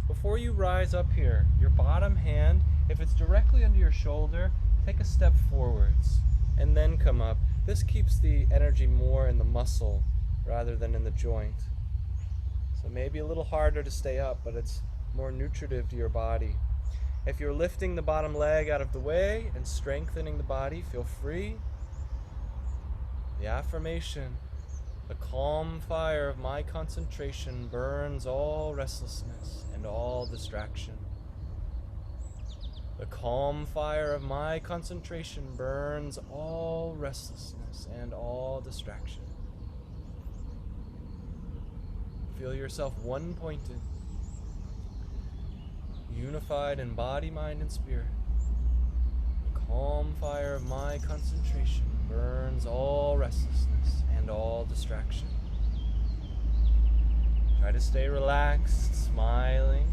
Before you rise up here, your bottom hand, if it's directly under your shoulder, take a step forwards and then come up. This keeps the energy more in the muscle rather than in the joint. So maybe a little harder to stay up, but it's more nutritive to your body. If you're lifting the bottom leg out of the way and strengthening the body, feel free. The affirmation, the calm fire of my concentration burns all restlessness and all distraction. The calm fire of my concentration burns all restlessness and all distraction. Feel yourself one-pointed, unified in body, mind, and spirit. The calm fire of my concentration burns all restlessness and all distraction. Try to stay relaxed, smiling,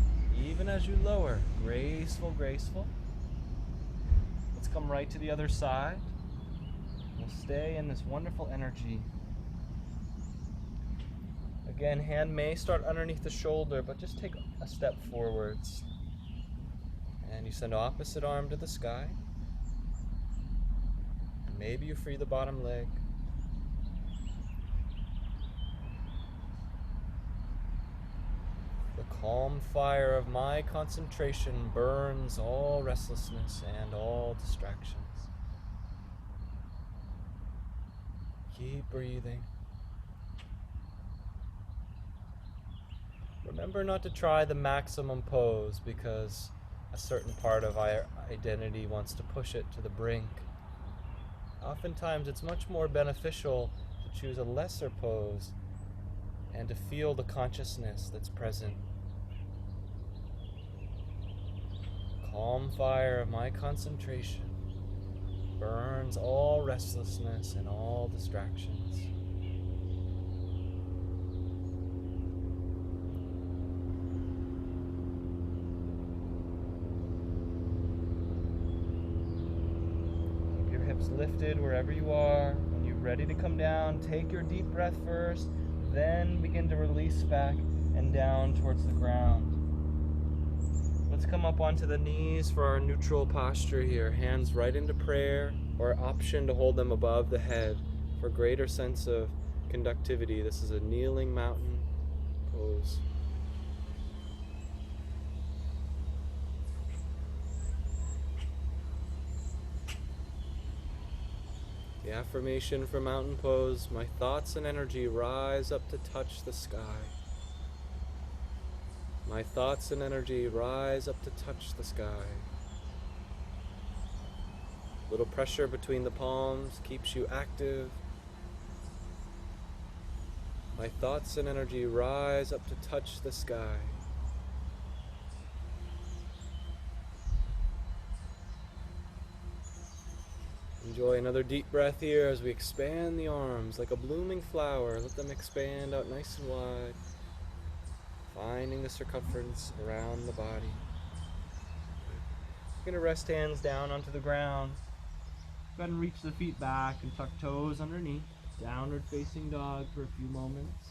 even as you lower. Graceful, graceful. Let's come right to the other side. We'll stay in this wonderful energy. Again, hand may start underneath the shoulder, but just take a step forwards. And you send opposite arm to the sky. And maybe you free the bottom leg. The calm fire of my concentration burns all restlessness and all distractions. Keep breathing. Remember not to try the maximum pose because a certain part of our identity wants to push it to the brink. Oftentimes it's much more beneficial to choose a lesser pose and to feel the consciousness that's present. Calm fire of my concentration burns all restlessness and all distractions. Keep your hips lifted wherever you are. When you're ready to come down, take your deep breath first, then begin to release back and down towards the ground. Let's come up onto the knees for our neutral posture here. Hands right into prayer, or option to hold them above the head for greater sense of conductivity. This is a kneeling mountain pose. The affirmation for mountain pose: my thoughts and energy rise up to touch the sky. My thoughts and energy rise up to touch the sky. Little pressure between the palms keeps you active. My thoughts and energy rise up to touch the sky. Enjoy another deep breath here as we expand the arms like a blooming flower. Let them expand out nice and wide, finding the circumference around the body. You're going to rest hands down onto the ground. Go ahead and reach the feet back and tuck toes underneath. Downward facing dog for a few moments.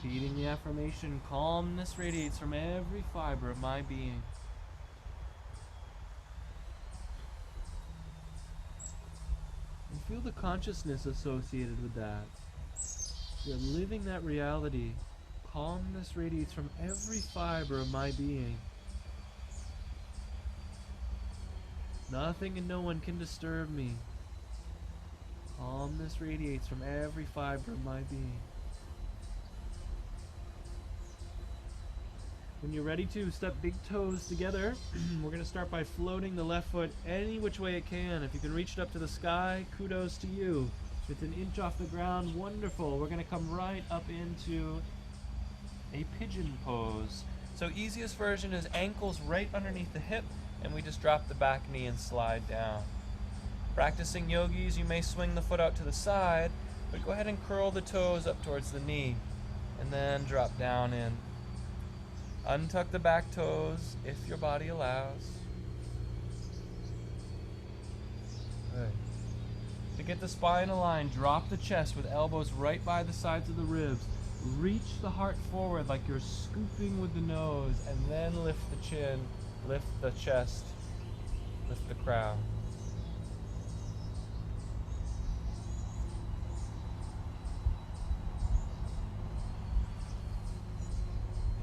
Repeating the affirmation, calmness radiates from every fiber of my being. And feel the consciousness associated with that. You're living that reality. Calmness radiates from every fiber of my being. Nothing and no one can disturb me. Calmness radiates from every fiber of my being. When you're ready to, step big toes together. We're going to start by floating the left foot any which way it can. If you can reach it up to the sky, kudos to you. If it's an inch off the ground, wonderful. We're going to come right up into a pigeon pose. So easiest version is ankles right underneath the hip, and we just drop the back knee and slide down. Practicing yogis, you may swing the foot out to the side, but go ahead and curl the toes up towards the knee, and then drop down in. Untuck the back toes if your body allows. Good. To get the spine aligned, drop the chest with elbows right by the sides of the ribs. Reach the heart forward like you're scooping with the nose, and then lift the chin, lift the chest, lift the crown.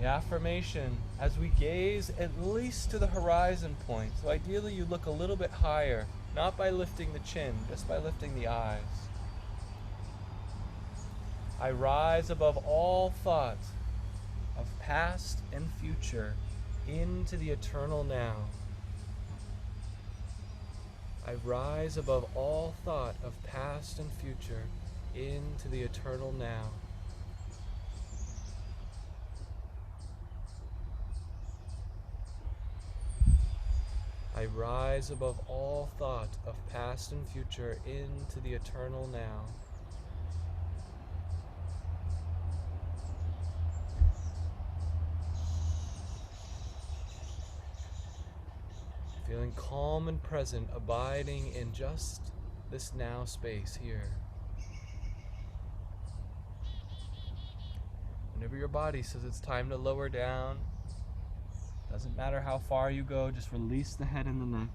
affirmation, as we gaze at least to the horizon point. So ideally you look a little bit higher, not by lifting the chin, just by lifting the eyes. I rise above all thought of past and future into the eternal now. I rise above all thought of past and future into the eternal now. I rise above all thought of past and future into the eternal now. Feeling calm and present, abiding in just this now space here. Whenever your body says it's time to lower down, doesn't matter how far you go, just release the head and the neck.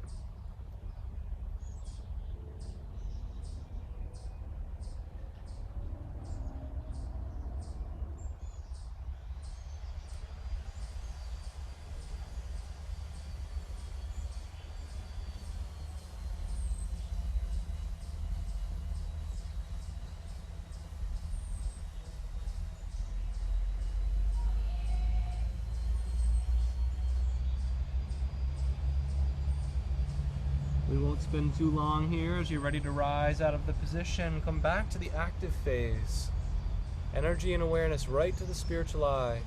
We won't spend too long here. As you're ready to rise out of the position, come back to the active phase. Energy and awareness right to the spiritual eye.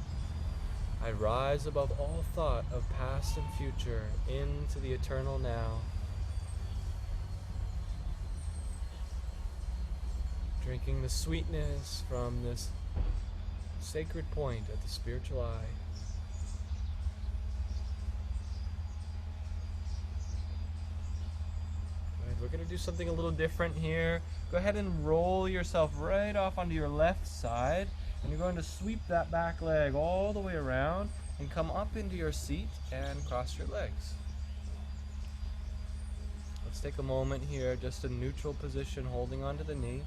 I rise above all thought of past and future into the eternal now. Drinking the sweetness from this sacred point at the spiritual eye. We're going to do something a little different here. Go ahead and roll yourself right off onto your left side, and you're going to sweep that back leg all the way around and come up into your seat and cross your legs. Let's take a moment here, just a neutral position, holding onto the knee.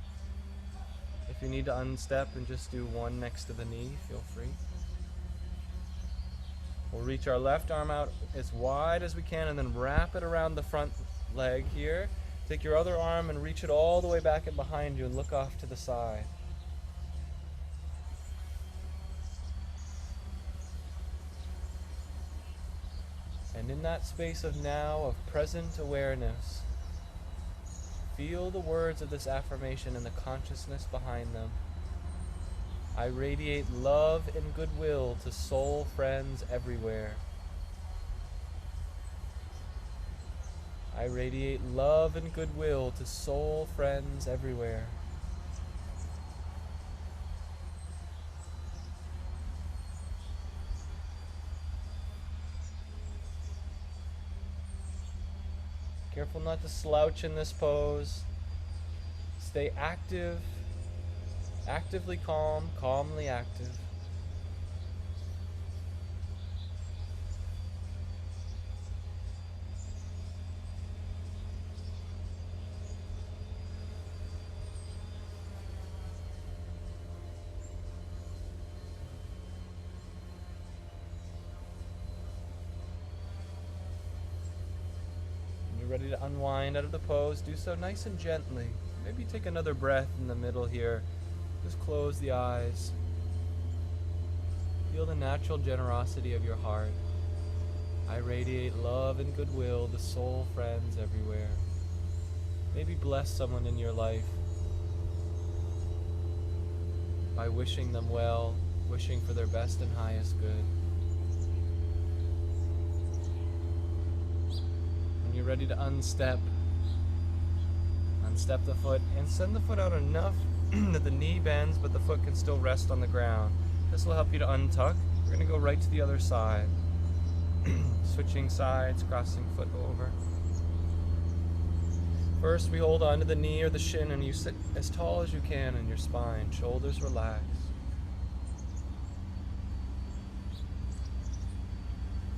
If you need to unstep and just do one next to the knee, feel free. We'll reach our left arm out as wide as we can and then wrap it around the front leg here. Take your other arm and reach it all the way back and behind you and look off to the side. And in that space of now, of present awareness, feel the words of this affirmation and the consciousness behind them. I radiate love and goodwill to soul friends everywhere. I radiate love and goodwill to soul friends everywhere. Careful not to slouch in this pose. Stay active, actively calm, calmly active. Ready to unwind out of the pose, do so nice and gently. Maybe take another breath in the middle here. Just close the eyes. Feel the natural generosity of your heart. I radiate love and goodwill to soul friends everywhere. Maybe bless someone in your life by wishing them well, wishing for their best and highest good. You're ready to unstep the foot and send the foot out enough that the knee bends but the foot can still rest on the ground. This will help you to untuck. We're going to go right to the other side. Switching sides, crossing foot over. First we hold on to the knee or the shin and you sit as tall as you can in your spine, shoulders relaxed.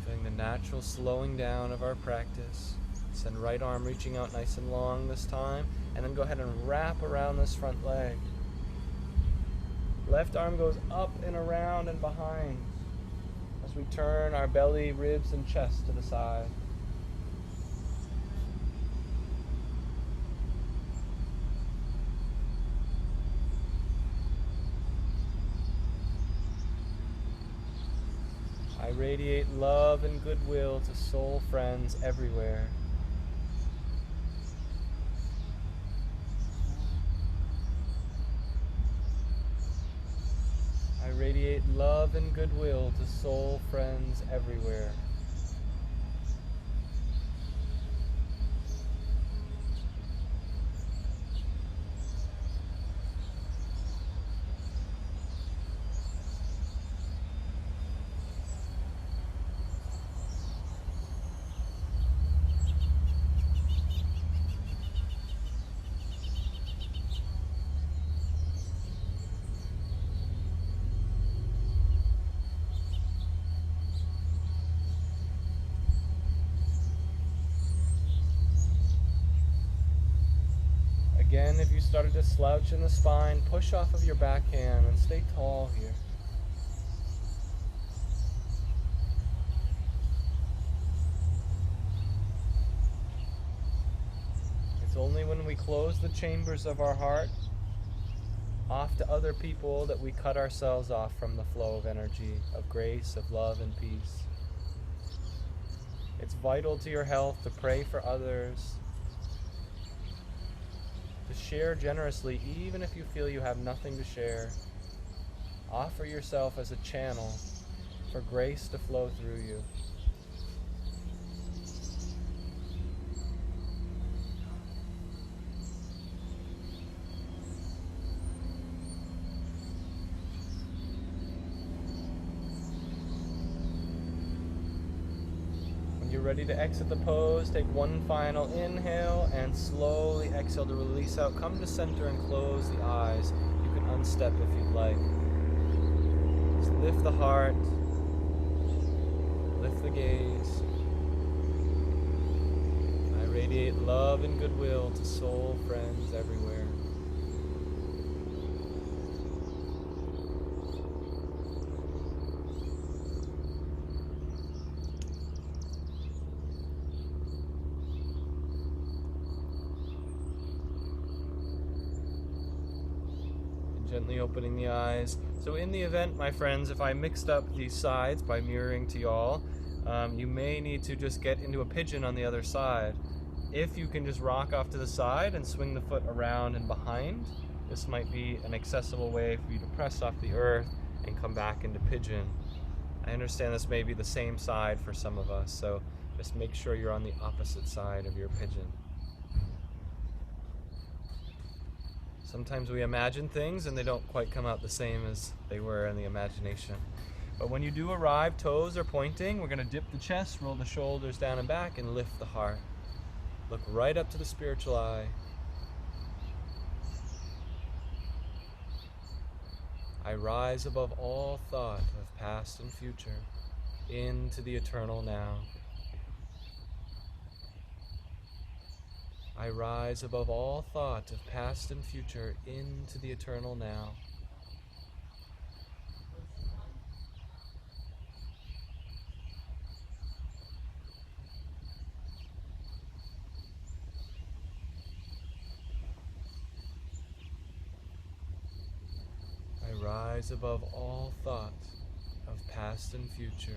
Feeling the natural slowing down of our practice. Send right arm reaching out nice and long this time, and then go ahead and wrap around this front leg. Left arm goes up and around and behind. as we turn our belly, ribs, and chest to the side. I radiate love and goodwill to soul friends everywhere. I radiate love and goodwill to soul friends everywhere. Again, if you started to slouch in the spine, push off of your backhand and stay tall here. It's only when we close the chambers of our heart off to other people that we cut ourselves off from the flow of energy, of grace, of love, and peace. It's vital to your health to pray for others, to share generously even if you feel you have nothing to share. Offer yourself as a channel for grace to flow through you. When you're ready to exit the pose, take one final inhale and slowly exhale to release out. Come to center and close the eyes. You can unstep if you'd like. Just lift the heart, lift the gaze. I radiate love and goodwill to soul friends everywhere. Gently opening the eyes. So in the event, my friends, if I mixed up these sides by mirroring to y'all, you may need to just get into a pigeon on the other side. If you can just rock off to the side and swing the foot around and behind, this might be an accessible way for you to press off the earth and come back into pigeon. I understand this may be the same side for some of us, so just make sure you're on the opposite side of your pigeon. Sometimes we imagine things and they don't quite come out the same as they were in the imagination. But when you do arrive, toes are pointing. We're going to dip the chest, roll the shoulders down and back, and lift the heart. Look right up to the spiritual eye. I rise above all thought of past and future into the eternal now. I rise above all thought of past and future into the eternal now. I rise above all thought of past and future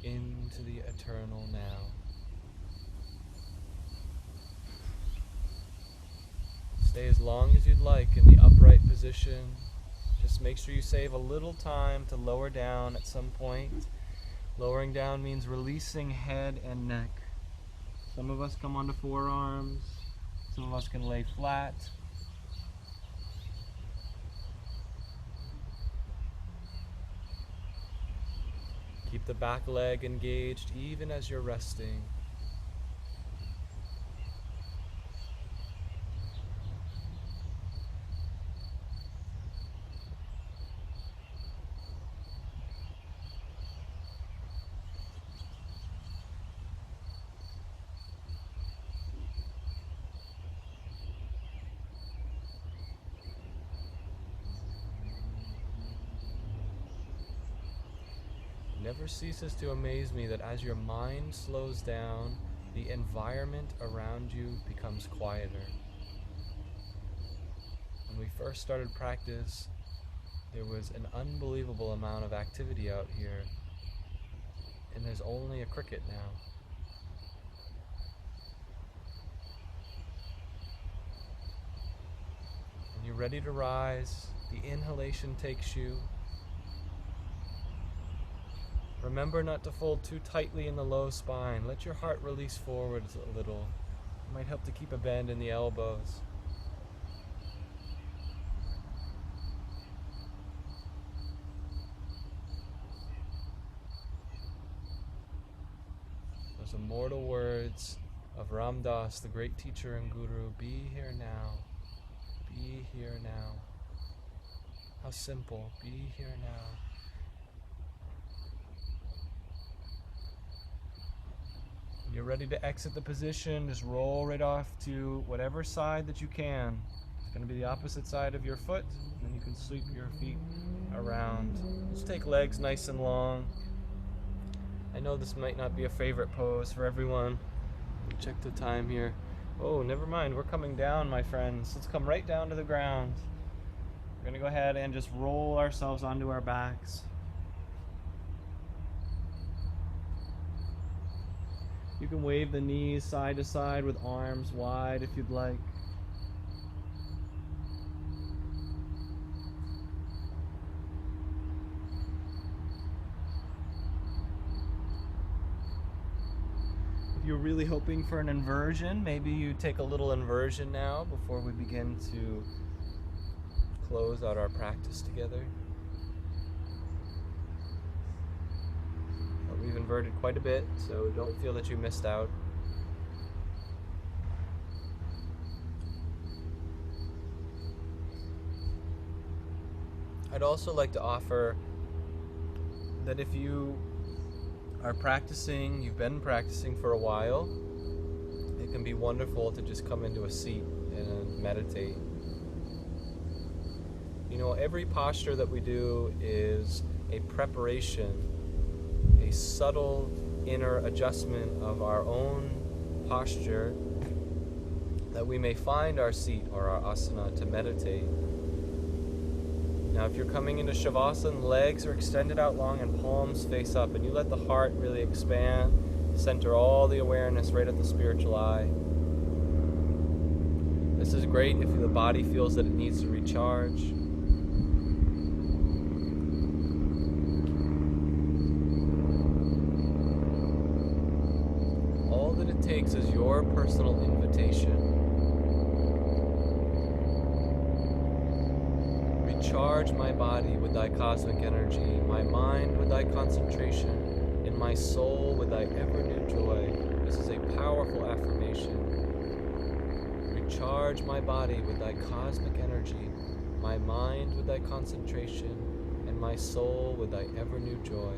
into the eternal now. Stay as long as you'd like in the upright position. Just make sure you save a little time to lower down at some point. Lowering down means releasing head and neck. Some of us come onto forearms. Some of us can lay flat. Keep the back leg engaged even as you're resting. never ceases to amaze me that as your mind slows down, the environment around you becomes quieter. When we first started practice, there was an unbelievable amount of activity out here, and there's only a cricket now. When you're ready to rise, the inhalation takes you. Remember not to fold too tightly in the low spine. Let your heart release forwards a little. It might help to keep a bend in the elbows. Those immortal words of Ram Dass, the great teacher and guru, be here now, be here now. How simple, be here now. When you're ready to exit the position, just roll right off to whatever side that you can. It's going to be the opposite side of your foot, and then you can sweep your feet around. Just take legs nice and long. I know this might not be a favorite pose for everyone. Check the time here. Oh, never mind. We're coming down, my friends. Let's come right down to the ground. We're going to go ahead and just roll ourselves onto our backs. You can wave the knees side to side with arms wide if you'd like. If you're really hoping for an inversion, maybe you take a little inversion now before we begin to close out our practice together. We've inverted quite a bit, so don't feel that you missed out. I'd also like to offer that if you are practicing, you've been practicing for a while, it can be wonderful to just come into a seat and meditate. You know, every posture that we do is a preparation, a subtle inner adjustment of our own posture that we may find our seat or our asana to meditate. Now, if you're coming into Shavasana, legs are extended out long and palms face up, and you let the heart really expand, center all the awareness right at the spiritual eye. This is great if the body feels that it needs to recharge. All that it takes is your personal invitation. Recharge my body with thy cosmic energy, my mind with thy concentration, and my soul with thy ever-new joy. This is a powerful affirmation. Recharge my body with thy cosmic energy, my mind with thy concentration, and my soul with thy ever-new joy.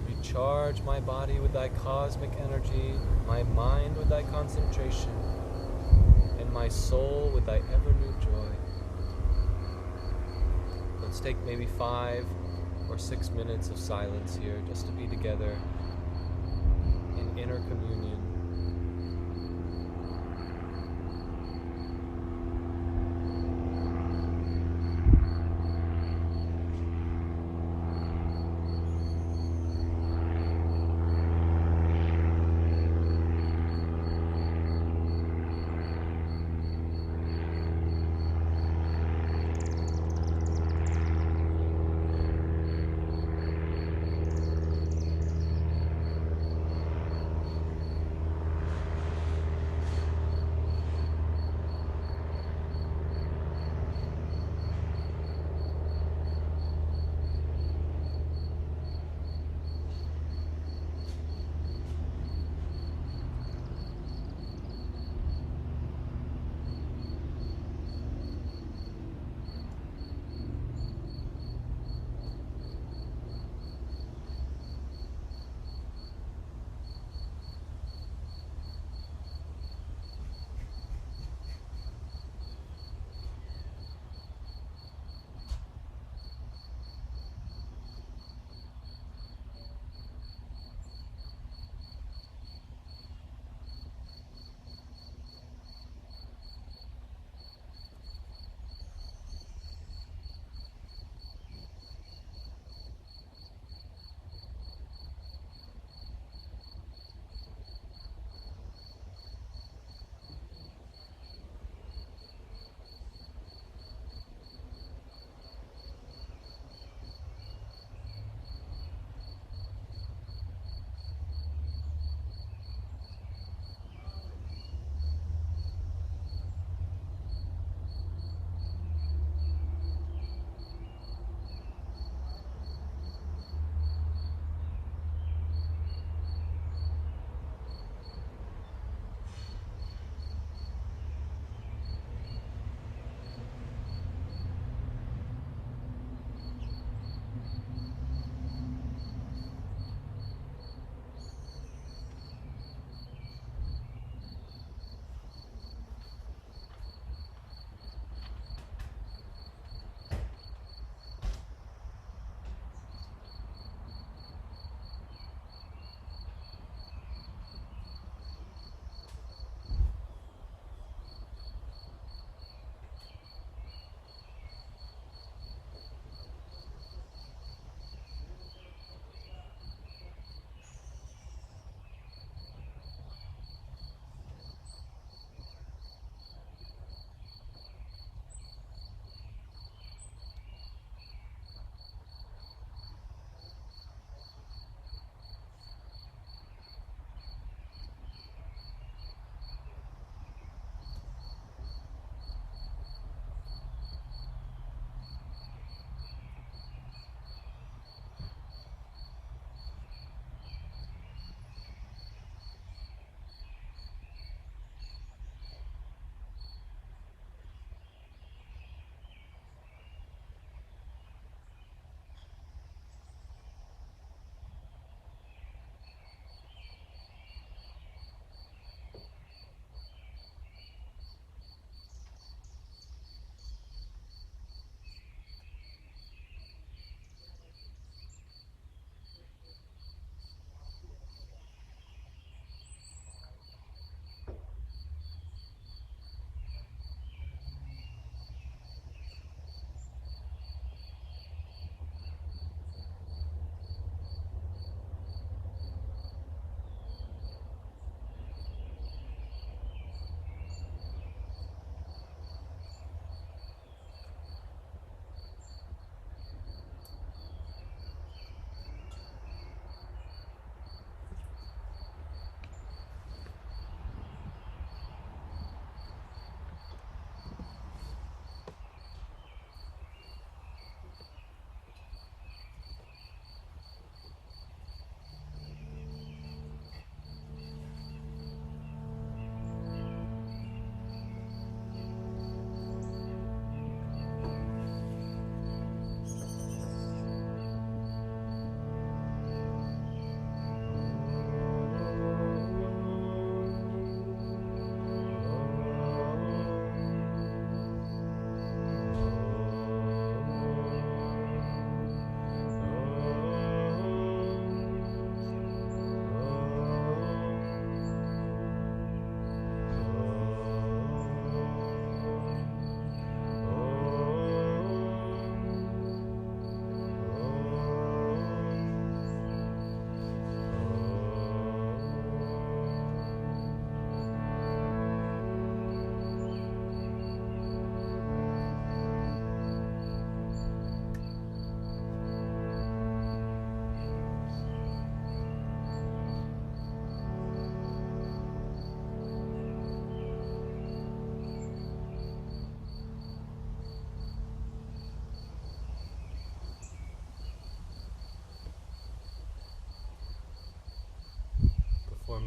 Recharge my body with thy cosmic energy, my mind with thy concentration, and my soul with thy ever-new joy. Let's take maybe 5 or 6 minutes of silence here just to be together in inner communion.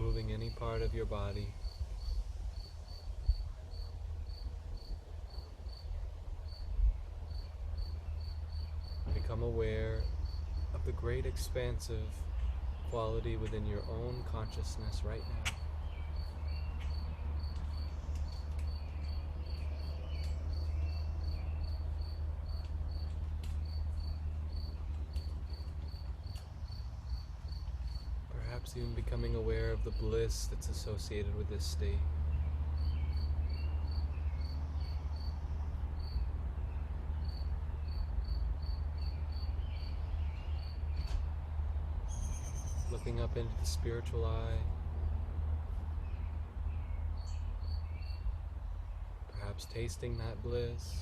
moving any part of your body. Become aware of the great expansive quality within your own consciousness right now. Perhaps even becoming aware of the bliss that's associated with this state. Looking up into the spiritual eye. Perhaps tasting that bliss.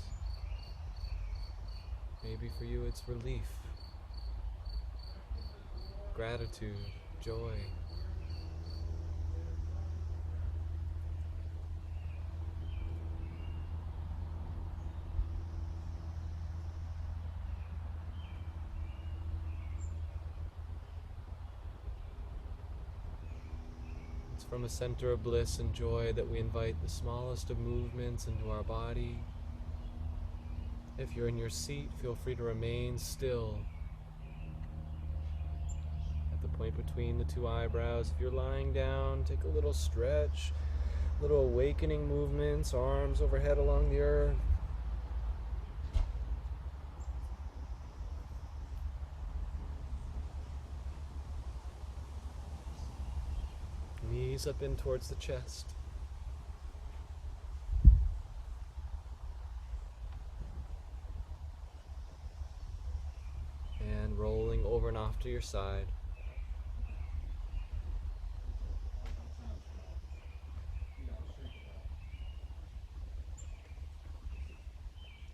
Maybe for you it's relief, gratitude, joy. It's from a center of bliss and joy that we invite the smallest of movements into our body. If you're in your seat, feel free to remain still at the point between the two eyebrows. If you're lying down, take a little stretch, little awakening movements, arms overhead along the earth. Knees up in towards the chest. And rolling over and off to your side.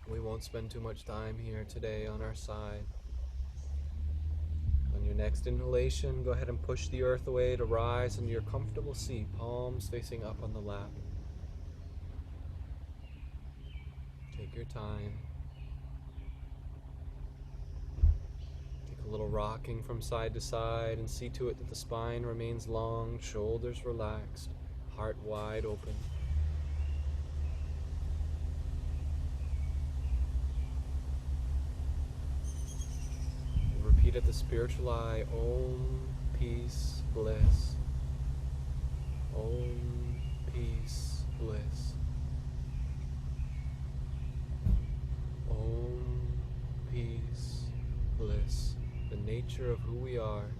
We won't spend too much time here today on our side. On your next inhalation, go ahead and push the earth away to rise into your comfortable seat, palms facing up on the lap. Take your time. Take a little rocking from side to side and see to it that the spine remains long, shoulders relaxed, heart wide open. Repeat at the spiritual eye, Om, peace, bliss. Om, peace, bliss. Om, peace, bliss. The nature of who we are,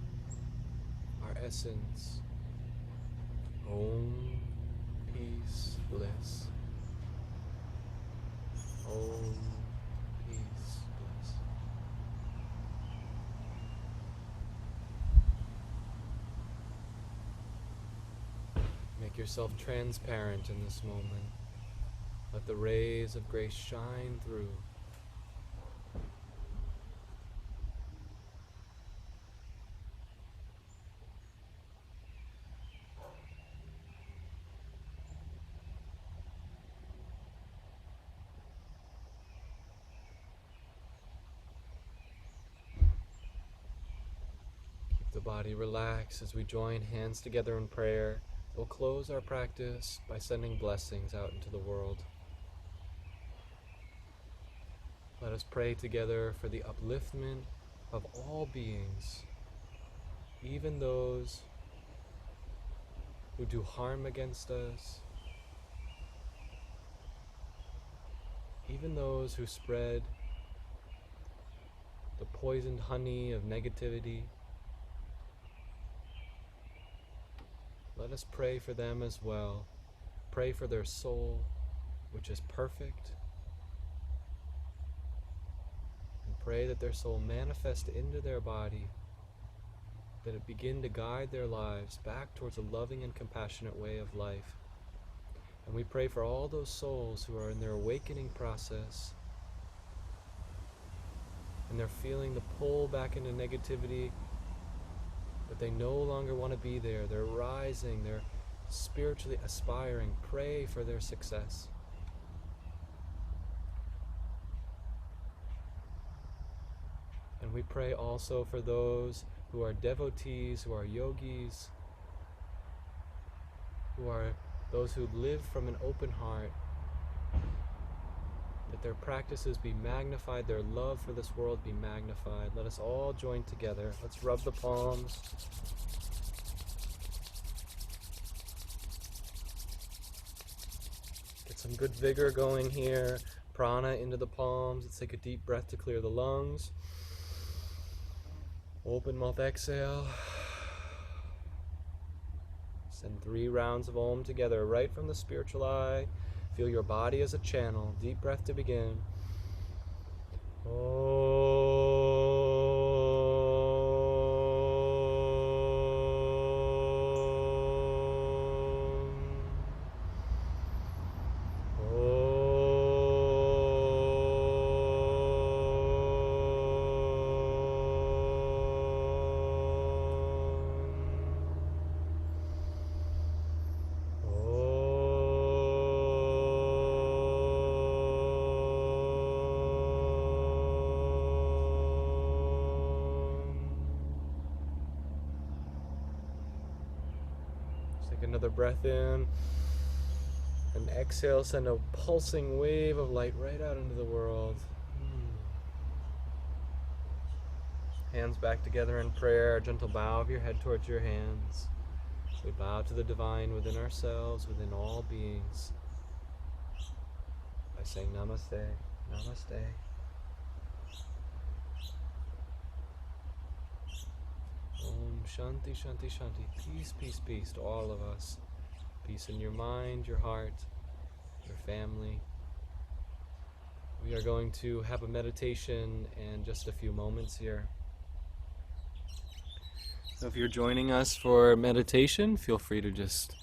our essence. Om, peace, bliss. Om, peace, bliss. Make yourself transparent in this moment. Let the rays of grace shine through. Keep the body relaxed as we join hands together in prayer. We'll close our practice by sending blessings out into the world. Let us pray together for the upliftment of all beings, even those who do harm against us, even those who spread the poisoned honey of negativity. Let us pray for them as well. Pray for their soul, which is perfect. And pray that their soul manifest into their body, that it begin to guide their lives back towards a loving and compassionate way of life. And we pray for all those souls who are in their awakening process, and they're feeling the pull back into negativity, but they no longer want to be there. They're rising, they're spiritually aspiring. Pray for their success. And we pray also for those who are devotees, who are yogis, who are those who live from an open heart, that their practices be magnified, their love for this world be magnified. Let us all join together. Let's rub the palms. Get some good vigor going here. Prana into the palms. Let's take a deep breath to clear the lungs. Open mouth, exhale. Send 3 rounds of Om together right from the spiritual eye. Feel your body as a channel. Deep breath to begin. Take another breath in, and exhale, send a pulsing wave of light right out into the world. Hands back together in prayer, a gentle bow of your head towards your hands. We bow to the divine within ourselves, within all beings, by saying Namaste, Namaste. Om Shanti, Shanti, Shanti. Peace, peace, peace to all of us. Peace in your mind, your heart, your family. We are going to have a meditation in just a few moments here. So if you're joining us for meditation, feel free to just